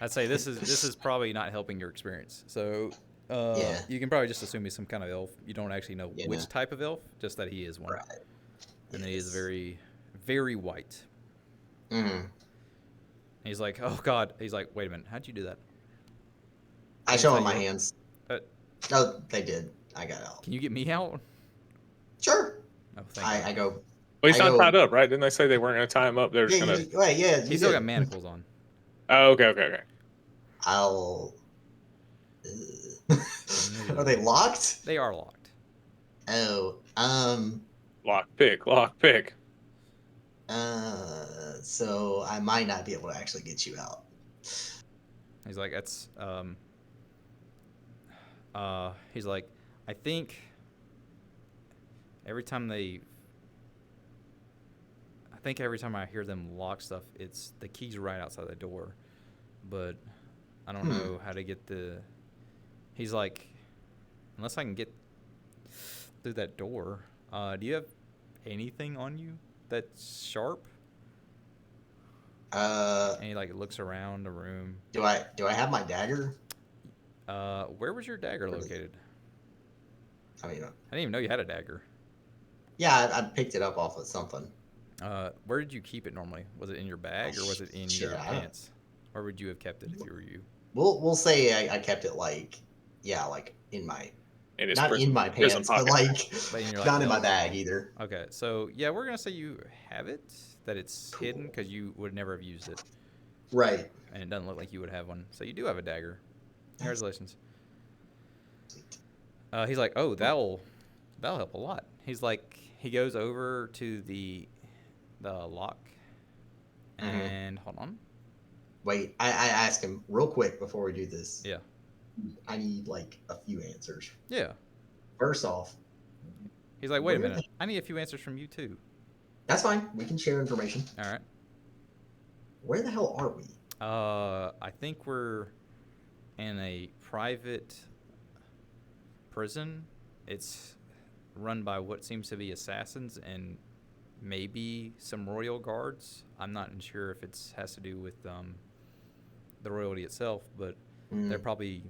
I'd say this is probably not helping your experience. So Yeah. you can probably just assume he's some kind of elf. You don't actually know Yeah. which type of elf, just that he is one. Right. And that he is Yes. very, very white. Mhm. And he's like, oh God. He's like, wait a minute, how'd you do that? I Didn't show tell him my you. hands. Uh, No, they did. I got out. Can you get me out? Sure. Oh, thank God. I go. Well, he's I not go- tied up, right? Didn't they say they weren't going to tie him up? They're just Yeah, going to. wait, yeah. He's you still did. got manacles on. Oh, okay. I'll. Are they locked? They are locked. Oh, Lock pick. so I might not be able to actually get you out. He's like, that's he's like, I think every time I hear them lock stuff, it's the key's right outside the door, but I don't know how to get he's like, unless I can get through that door. Do you have anything on you that's sharp? And he like looks around the room. Do I have my dagger? Where was your dagger located? I mean, I didn't even know you had a dagger. yeah, I picked it up off of something. Where did you keep it normally? Was it in your bag or was it in Shit, your I don't- pants? Where would you have kept it if you were you? We'll say I kept it like in my in his not in my prison pants, but pocket. like But in your, like, not in my belt? bag either. Okay, so yeah, we're gonna say you have it, that it's hidden because you would never have used it, Right. and it doesn't look like you would have one. So you do have a dagger. Congratulations. Sweet. He's like, oh, that'll help a lot. He's like, he goes over to the lock, and hold on. Wait, I asked him real quick before we do this. Yeah. I need like a few answers. Yeah. First off, He's like, wait a Where minute. I need a few answers from you too. that's fine. We can share information. All right. Where the hell are we? I think we're in a private prison. It's run by what seems to be assassins and maybe some royal guards. I'm not sure if it has to do with the royalty itself, but they're probably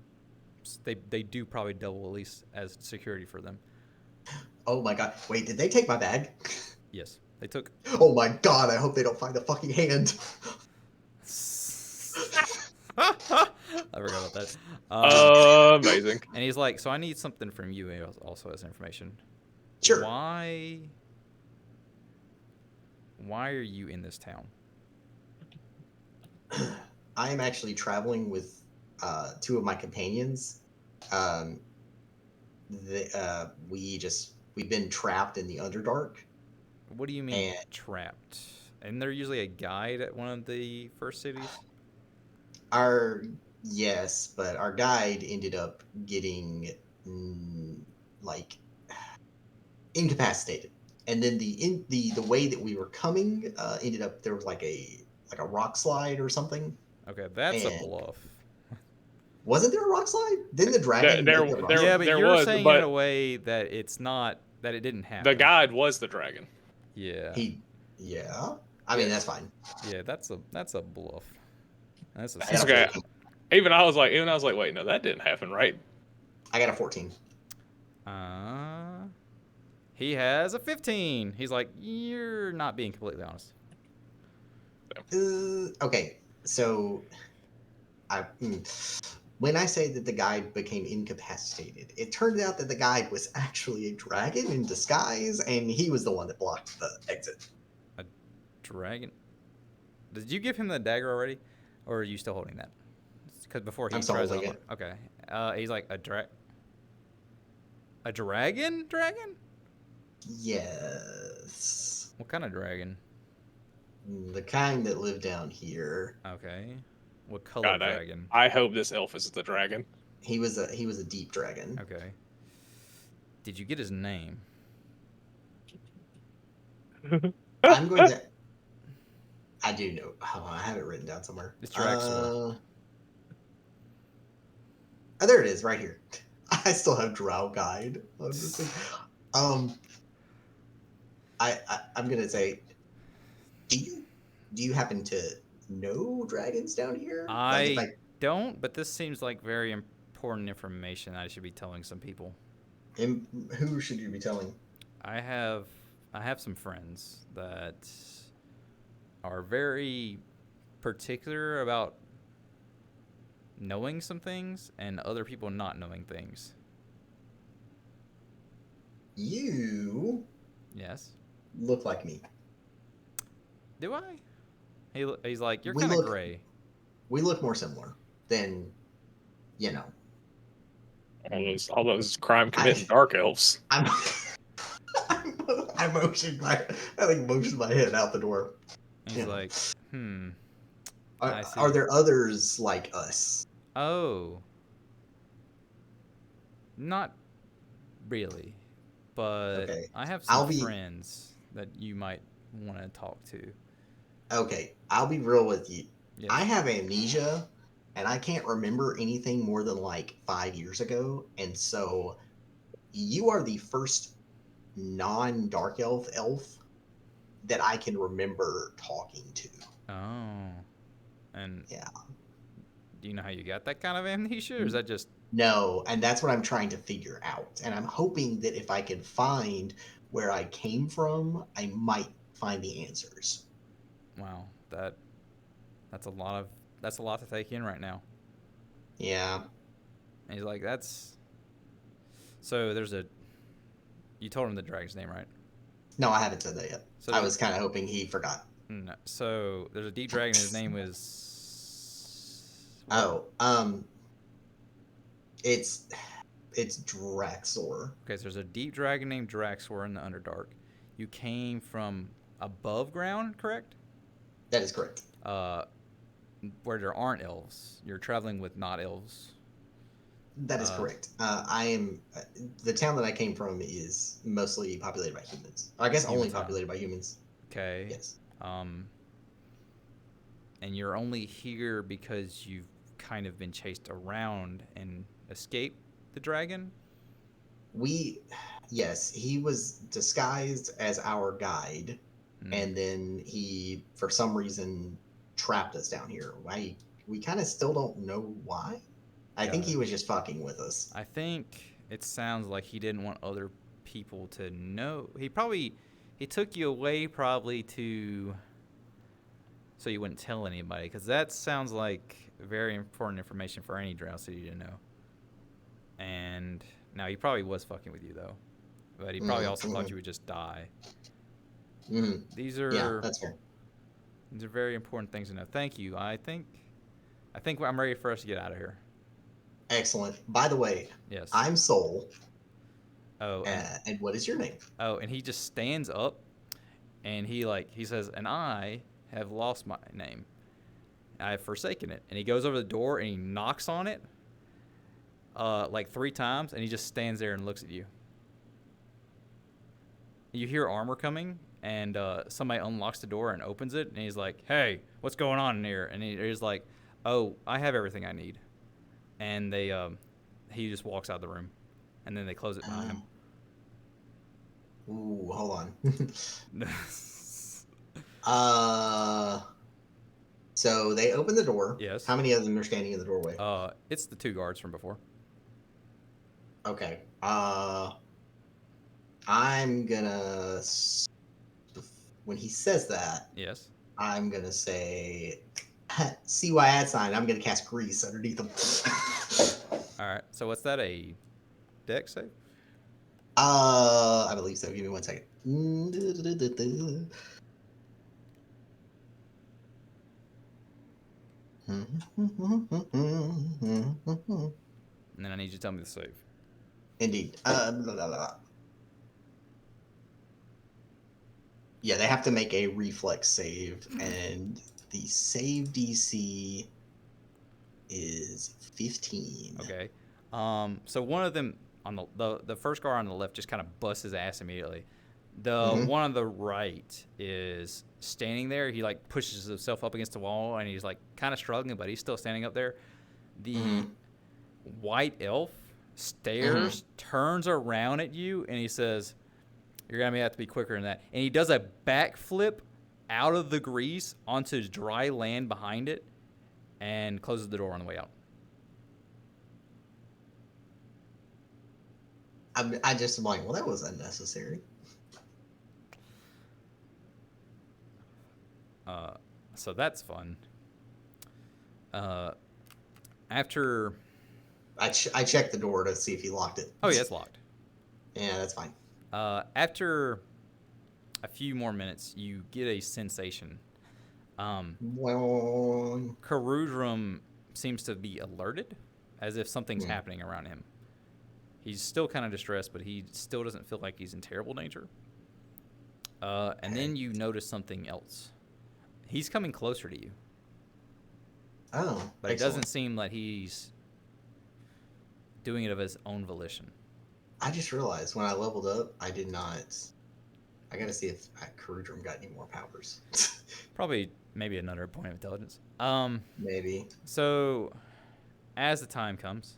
they do probably double at least as security for them. Oh my god. Wait, did they take my bag? Yes, they took. Oh my god, I hope they don't find the fucking hand. I forgot about that. Amazing. And he's like, so I need something from you also as information. Sure. Why are you in this town? I am actually traveling with two of my companions. We've been trapped in the Underdark. What do you mean And- trapped? And they're usually a guide at one of the first cities? Yes, but our guide ended up getting like incapacitated, and then the way that we were coming ended up there was like a rock slide or something. Okay, that's a And- bluff. Wasn't there a rock slide? Didn't the dragon? There- make the rock there- slide? Yeah, but you're was, saying it but- in a way that it's not, that it didn't happen. The guide was the dragon. Yeah. Yeah. I mean, that's fine. Yeah, that's a bluff. That's a That's Okay. okay. Even I was like, wait, no, that didn't happen, right? I got a 14. He has a 15. He's like, you're not being completely honest. Okay, so when I say that the guide became incapacitated, it turned out that the guide was actually a dragon in disguise, and he was the one that blocked the exit. A dragon? Did you give him the dagger already? Or are you still holding that? Because before he I'm still tries holding it. Okay. He's like, a dragon? Dragon? Yes. What kind of dragon? The kind that live down here. Okay. What color God, dragon? I hope this elf is the dragon. He was a deep dragon. Okay. Did you get his name? I'm going to. I do know. Oh, I have it written down somewhere. It's Draxor. Oh, there it is, right here. I still have Drow Guide. I'm gonna say, do you happen to know dragons down here? I don't, but this seems like very important information I should be telling some people. Who should you be telling? I have some friends that are very particular about knowing some things and other people not knowing things. You Yes. look like me. Do I? He's like, you're We kind of look- gray. We look more similar than, you know. All those crime committing dark elves. I motioned my head out the door. He's Yeah. like, I see. Are there others like us? oh. Not really. But Okay. I have I'll some be- friends that you might want to talk to. Okay, I'll be real with you. Yes. I have amnesia, and I can't remember anything more than like 5 years ago. And so, you are the first non-dark elf that I can remember talking to. Oh. And Yeah. do you know how you got that kind of amnesia, or is that just No, and that's what I'm trying to figure out. And I'm hoping that if I can find where I came from, I might find the answers. Wow, that's a lot to take in right now. Yeah. And he's like, that's so. There's a you told him the dragon's name, right? No, I haven't said that yet. So I was kind of hoping he forgot. no, so there's a deep dragon. His name was what? Oh, it's Draxor. Okay, so there's a deep dragon named Draxor in the Underdark. You came from above ground, correct? That is correct. Uh, where there aren't elves. You're traveling with not elves. That is correct. I am the town that I came from is mostly populated by humans. I guess Human only town. populated by humans. Okay. Yes. And you're only here because you've kind of been chased around and escaped the dragon? Yes, he was disguised as our guide, Mm. and then he, for some reason, trapped us down here. We kind of still don't know why. I think he was just fucking with us. I think it sounds like he didn't want other people to know. He took you away probably to so you wouldn't tell anybody, because that sounds like very important information for any Drow city to know. And now he probably was fucking with you though, but he probably also thought you would just die. These are Yeah, that's fair. These are very important things to know. Thank you. I think I'm ready for us to get out of here. Excellent. By the way, Yes. I'm Soul. Oh. And what is your name? Oh, and he just stands up, and he says, "And I have lost my name. I have forsaken it." And he goes over the door and he knocks on it, like 3 times, and he just stands there and looks at you. You hear armor coming, and somebody unlocks the door and opens it, and he's like, "Hey, what's going on in here?" And he's like, "Oh, I have everything I need." And he just walks out of the room, and then they close it behind him. Ooh, hold on. So they open the door. Yes. How many of them are standing in the doorway? It's the 2 guards from before. Okay. I'm gonna when he says that, Yes. I'm gonna say CY @ I'm gonna cast grease underneath him. All right. So what's that? A dex save? I believe so. Give me 1 second. And then I need you to tell me the save. Indeed. Blah, blah, blah. Yeah, they have to make a reflex save, and the save DC is 15. Okay. So one of them on the first guard on the left just kind of busts his ass immediately. The one on the right is standing there. He like pushes himself up against the wall, and he's like kind of struggling, but he's still standing up there. The white elf stares, turns around at you, and he says, "You're gonna have to be quicker than that." And he does a backflip out of the grease onto dry land behind it, and closes the door on the way out. I just am like, well, that was unnecessary. So that's fun. After I checked the door to see if he locked it. oh yeah, it's locked. Yeah, that's fine. After a few more minutes, you get a sensation. Well, Karudrum seems to be alerted, as if something's happening around him. He's still kind of distressed, but he still doesn't feel like he's in terrible danger. And then you notice something else. He's coming closer to you. Oh, But it doesn't seem like he's doing it of his own volition. I just realized when I leveled up, I did not. I gotta see if Karudrum got any more powers. Probably, maybe another point of intelligence. Maybe. So, as the time comes,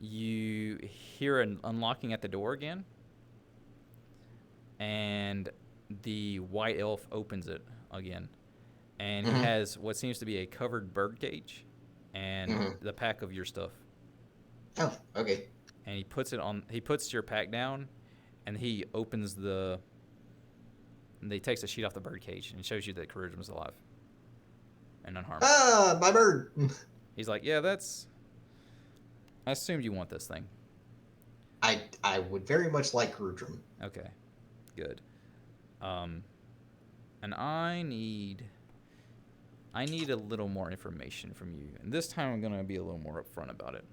you hear an unlocking at the door again, and the white elf opens it again, and he has what seems to be a covered bird cage and the pack of your stuff. Oh, okay. And he puts your pack down, and he opens and he takes a sheet off the bird cage and shows you that Charisma's alive and unharmed. Ah, my bird. He's like, yeah, I assumed you want this thing. I would very much like Rudrum. Okay, good. And I need a little more information from you, and this time I'm gonna be a little more upfront about it.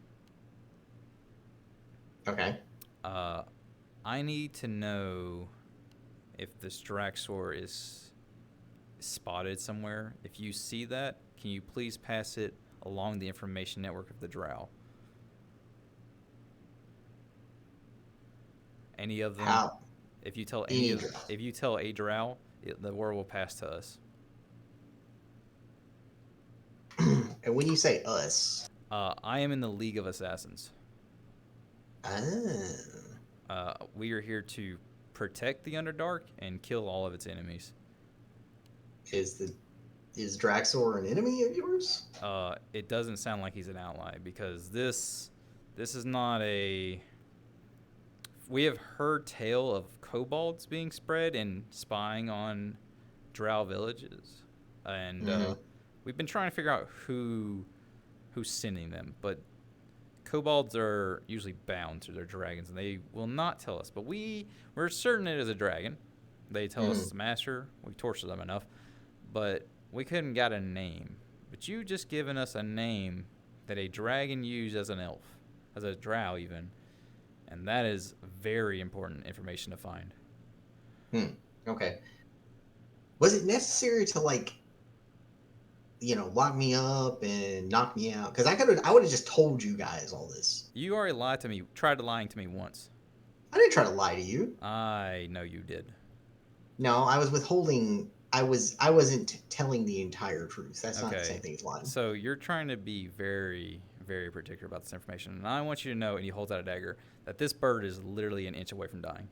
Okay. I need to know if this Draxor is spotted somewhere. If you see that, can you please pass it along the information network of the Drow? Any of them? How? If you tell Any if you tell a Drow, the word will pass to us. And when you say us, I am in the League of Assassins. ah, We are here to protect the Underdark and kill all of its enemies. is Draxor an enemy of yours? It doesn't sound like he's an ally because this is not a. We have heard tale of kobolds being spread and spying on Drow villages, and we've been trying to figure out who's sending them. But kobolds are usually bound to their dragons, and they will not tell us. But we're certain it is a dragon. They tell us it's a master. We torture them enough, but we couldn't get a name. But you just given us a name that a dragon used as an elf, as a drow even, and that is very important information to find. Okay. Was it necessary to lock me up and knock me out? Because I would have just told you guys all this. You already lied to me. Tried lying to me once. I didn't try to lie to you. I know you did. No, I was withholding. I wasn't telling the entire truth. That's not the same thing as lying. So you're trying to be very, very particular about this information, and I want you to know, and he holds out a dagger, that this bird is literally an inch away from dying.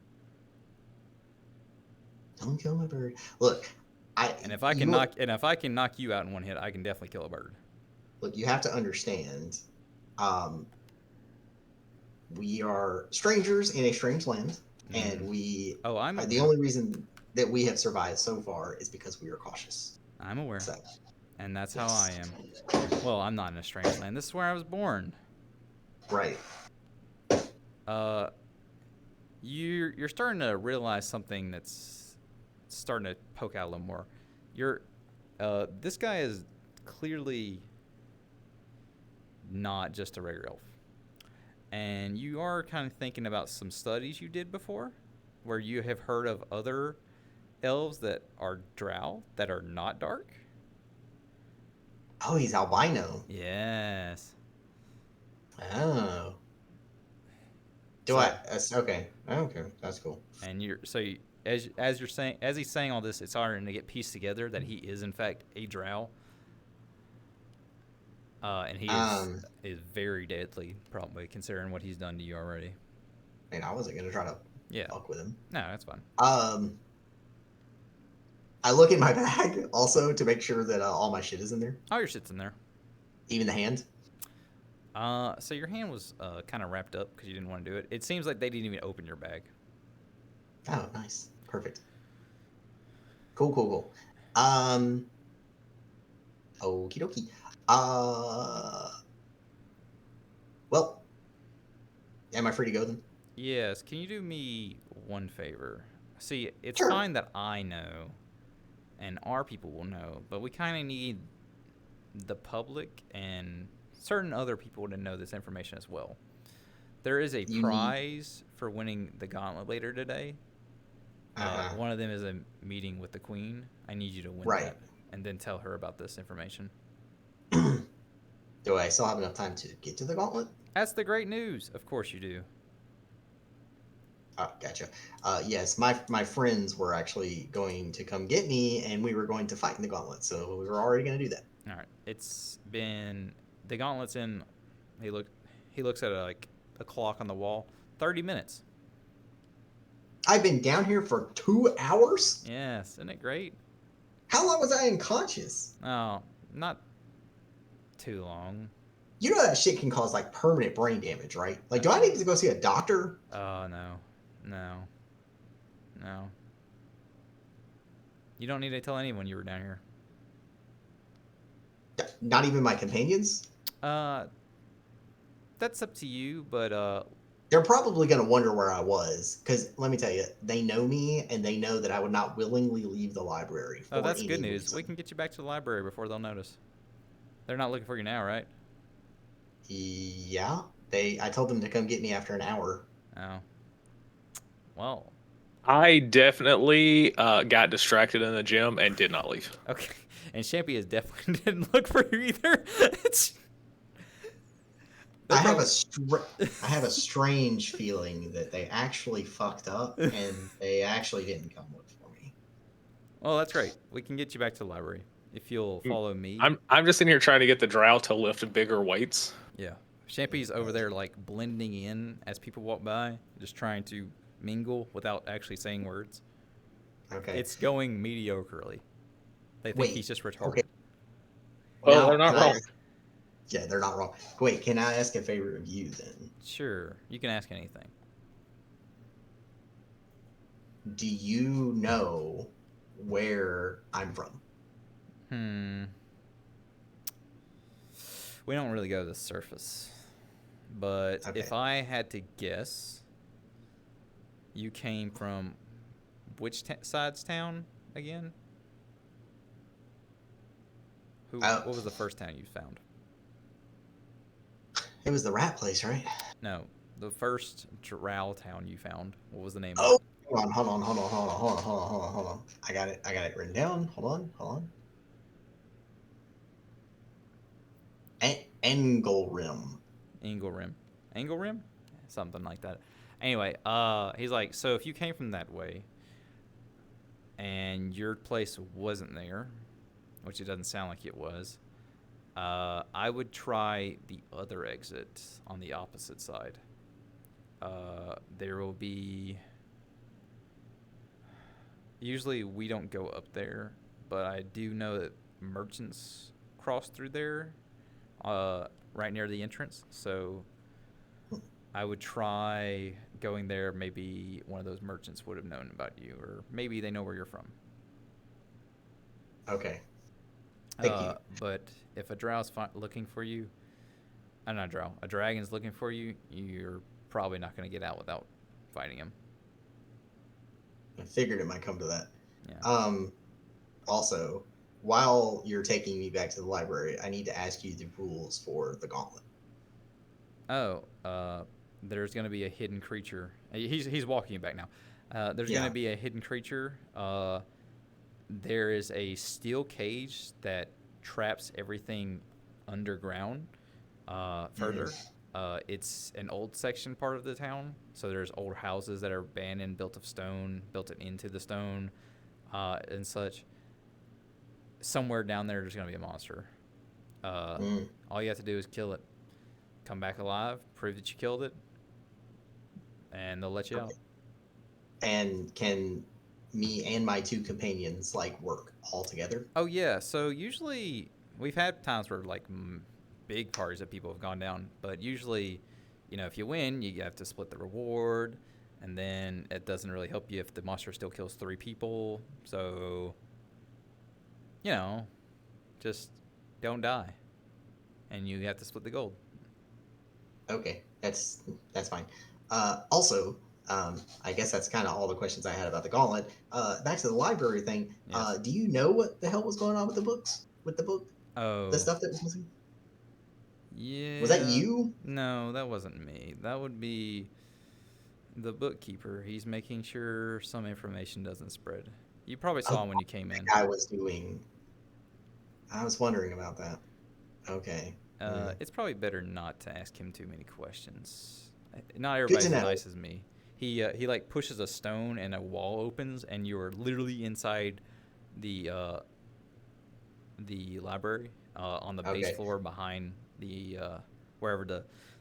Don't kill my bird. Look, if I can knock you out in one hit, I can definitely kill a bird. Look, you have to understand. We are strangers in a strange land, and the only reason that we have survived so far is because we are cautious. I'm aware. So, and that's how I am. Well, I'm not in a strange land. This is where I was born. Right. You're starting to realize something that's starting to poke out a little more. This guy is clearly not just a regular elf. And you are kind of thinking about some studies you did before, where you have heard of other elves that are drow that are not dark. Oh, he's albino. Yes. Oh. Okay. Okay, that's cool. And as he's saying all this, it's starting to get pieced together that he is in fact a drow. And he is very deadly, probably, considering what he's done to you already. And I wasn't gonna try to fuck with him. No, that's fine. I look in my bag also to make sure that all my shit is in there. All your shit's in there. Even the hand? So your hand was kind of wrapped up because you didn't want to do it. It seems like they didn't even open your bag. Oh, nice. Perfect. Cool. Okie dokie. Well, am I free to go then? Yes. Can you do me one favor? See, it's Sure. fine that I know, and our people will know, but we kind of need the public and certain other people to know this information as well. There is a prize for winning the gauntlet later today. One of them is a meeting with the queen. I need you to win that and then tell her about this information. Do I still have enough time to get to the gauntlet? That's the great news. Of course you do. Oh, gotcha. Yes, my friends were actually going to come get me, and we were going to fight in the gauntlet, so we were already going to do that. All right. It's been the gauntlet's in. He looks at a clock on the wall. 30 minutes. I've been down here for 2 hours? Yes, isn't it great? How long was I unconscious? Oh, not too long. You know that shit can cause like permanent brain damage, right? Like, do I need to go see a doctor? Oh, no. No. No. You don't need to tell anyone you were down here. Not even my companions? Uh, that's up to you, but They're probably going to wonder where I was. Because let me tell you, they know me and they know that I would not willingly leave the library for oh, that's any good news. reason. We can get you back to the library before they'll notice. They're not looking for you now, right? Yeah. I told them to come get me after an hour. Oh. Well, I definitely got distracted in the gym and did not leave. okay. And Champy is definitely didn't look for you either. It's, I they're have probably- I have a strange feeling that they actually fucked up and they actually didn't come look for me. Well, that's great. We can get you back to the library if you'll follow me. I'm just in here trying to get the drow to lift bigger weights. Yeah. Champy's over there like blending in as people walk by, just trying to mingle without actually saying words. Okay. It's going mediocrely. They think Wait, he's just retarded. okay. Well, Now, they're not can I wrong. ask- Yeah, they're not wrong. Wait, can I ask a favor of you then? Sure, you can ask anything. Do you know where I'm from? We don't really go to the surface. But Okay. if I had to guess, you came from which side's town again? What was the first town you found? It was the rat place, right? No, the first drow town you found. What was the name of Oh, it? hold on. I got it written down. Hold on. Engelrim. Engelrim? Something like that. Anyway, he's like, so if you came from that way and your place wasn't there, which it doesn't sound like it was, I would try the other exit on the opposite side. There will be... Usually we don't go up there, but I do know that merchants cross through there right near the entrance. So I would try going there. Maybe one of those merchants would have known about you, or maybe they know where you're from. Okay. Thank you. But if a drow's looking for you, not a drow, a dragon's looking for you, you're probably not going to get out without fighting him. I figured it might come to that. Yeah. Also, while you're taking me back to the library, I need to ask you the rules for the gauntlet. There's going to be a hidden creature. He's walking you back now. There's going to be a hidden creature. There is a steel cage that traps everything underground further. It's an old section part of the town, so there's old houses that are abandoned, built of stone, built it into the stone, and such. Somewhere down there, there's going to be a monster. All you have to do is kill it. Come back alive, prove that you killed it, and they'll let you out. And can me and my two companions like work all together? Oh yeah, so usually we've had times where like big parties that people have gone down, but usually, if you win, you have to split the reward, and then it doesn't really help you if the monster still kills 3 people. So, just don't die, and you have to split the gold. Okay, that's fine. Also, I guess that's kind of all the questions I had about the gauntlet. Back to the library thing. Yes. Do you know what the hell was going on with the books? With the book? Oh. The stuff that was missing? Yeah. Was that you? No, that wasn't me. That would be the bookkeeper. He's making sure some information doesn't spread. You probably saw him when you came in. I was wondering about that. Okay. It's probably better not to ask him too many questions. Not everybody's as nice as me. He like pushes a stone and a wall opens and you're literally inside the library on the base floor behind the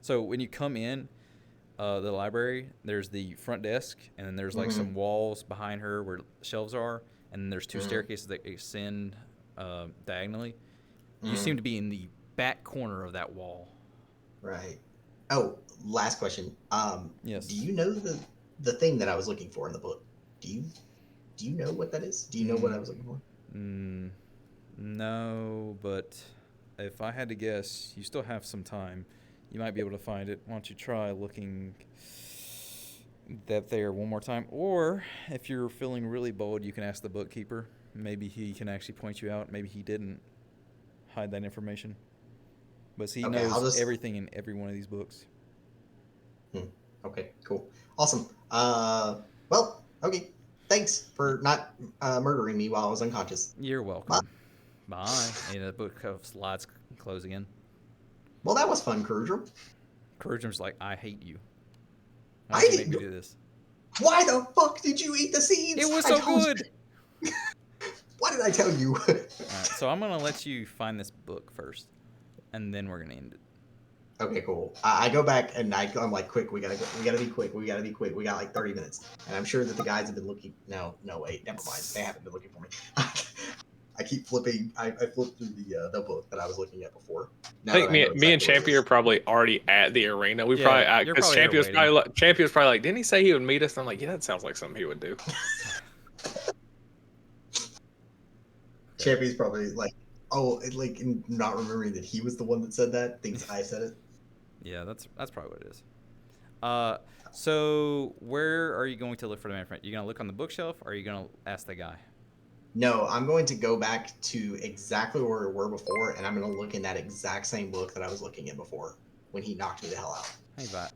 So when you come in the library, there's the front desk and then there's like some walls behind her where shelves are, and then there's 2 staircases that ascend diagonally. You seem to be in the back corner of that wall. Right. Oh, last question. Yes. Do you know the thing that I was looking for in the book? Do you know what that is? Do you know what I was looking for? No, but if I had to guess, you still have some time. You might be able to find it. Why don't you try looking that there one more time? Or if you're feeling really bold, you can ask the bookkeeper. Maybe he can actually point you out. Maybe he didn't hide that information. But he Okay, I'll knows just. everything in every one of these books. Okay, cool, awesome. Well, okay. Thanks for not murdering me while I was unconscious. You're Bye. welcome. Bye. And the book of slides close again. Well, that was fun, Kurudrum. Kurudrum's like, I hate you. I Why'd you make hate me you. do this? Why the fuck did you eat the seeds? It was I so told you. good. Why did I tell you? All right, so I'm gonna let you find this book first, and then we're gonna end it. Okay, cool. I go back and I'm like, quick, we gotta go. We gotta be quick. We gotta be quick. We got like 30 minutes, and I'm sure that the guys have been looking. No, wait, never mind. They haven't been looking for me. I keep flipping. I flipped through the book that I was looking at before. Now I think that I know me and exactly what it Champion are is. probably already at the arena. We Yeah, probably you're because probably here waiting. Champion's probably like, didn't he say he would meet us? And I'm like, yeah, that sounds like something he would do. Champion's probably like, oh, like not remembering that he was the one that said that. Thinks I said it. Yeah, that's probably what it is. So where are you going to look for the manuscript? You gonna look on the bookshelf, or are you gonna ask the guy? No, I'm going to go back to exactly where we were before, and I'm going to look in that exact same book that I was looking in before when he knocked me the hell out.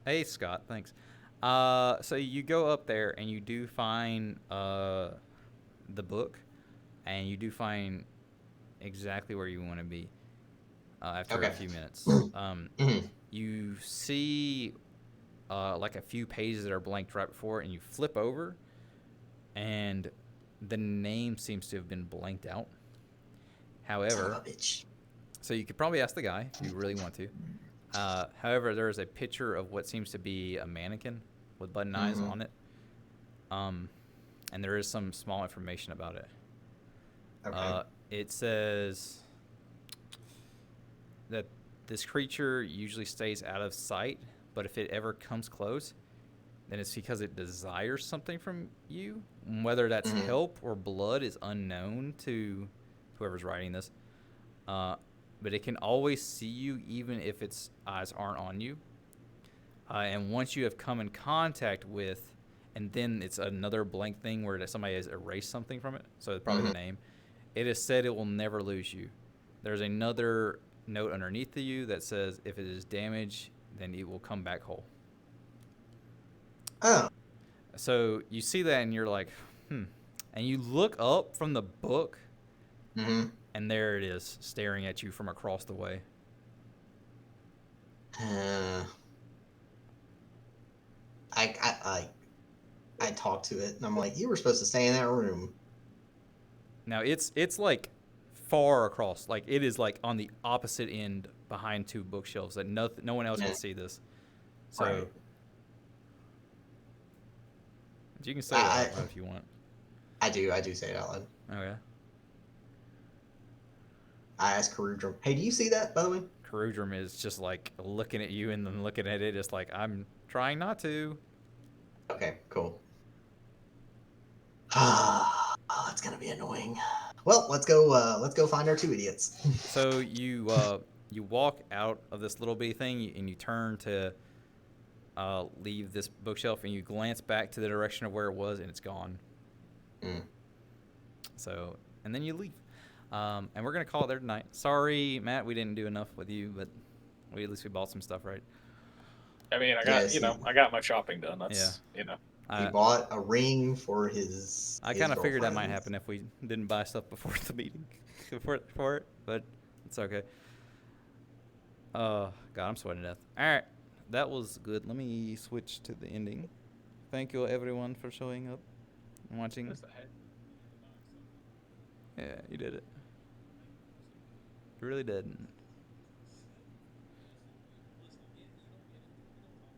Hey Scott, thanks. So you go up there and you do find the book, and you do find exactly where you want to be after a few minutes. Mhm. You see like a few pages that are blanked right before, and you flip over, and the name seems to have been blanked out. Son However, of a bitch. so you could probably ask the guy if you really want to. However, there is a picture of what seems to be a mannequin with button eyes on it. And there is some small information about it. Okay. It says that this creature usually stays out of sight, but if it ever comes close, then it's because it desires something from you. Whether that's help or blood is unknown to whoever's writing this. But it can always see you even if its eyes aren't on you. And once you have come in contact with, and then it's another blank thing where somebody has erased something from it, so it's probably the name, it is said it will never lose you. There's another note underneath to you that says if it is damaged, then it will come back whole. Oh. So you see that and you're like, And you look up from the book, and there it is, staring at you from across the way. I talked to it, and I'm like, you were supposed to stay in that room. Now it's like far across, like it is like on the opposite end behind two bookshelves that no one else can see this. So Right. you can say that out loud if you want. I do say it out loud. Okay. I asked Karudrum, hey, do you see that, by the way? Karudrum is just like looking at you and then looking at it, just like, I'm trying not to. Okay, cool. Oh, it's gonna be annoying. Well, let's go find our two idiots. So you walk out of this little bitty thing and you turn to leave this bookshelf, and you glance back to the direction of where it was, and it's gone. So, and then you leave. And we're gonna call it there tonight. Sorry, Matt, we didn't do enough with you, but at least we bought some stuff, right? I mean, I got my shopping done. That's He bought a ring for I kind of figured that might happen if we didn't buy stuff before the meeting, for it, but it's okay. God, I'm sweating to death. All right, that was good. Let me switch to the ending. Thank you, everyone, for showing up and watching. Yeah, you did it. You really did.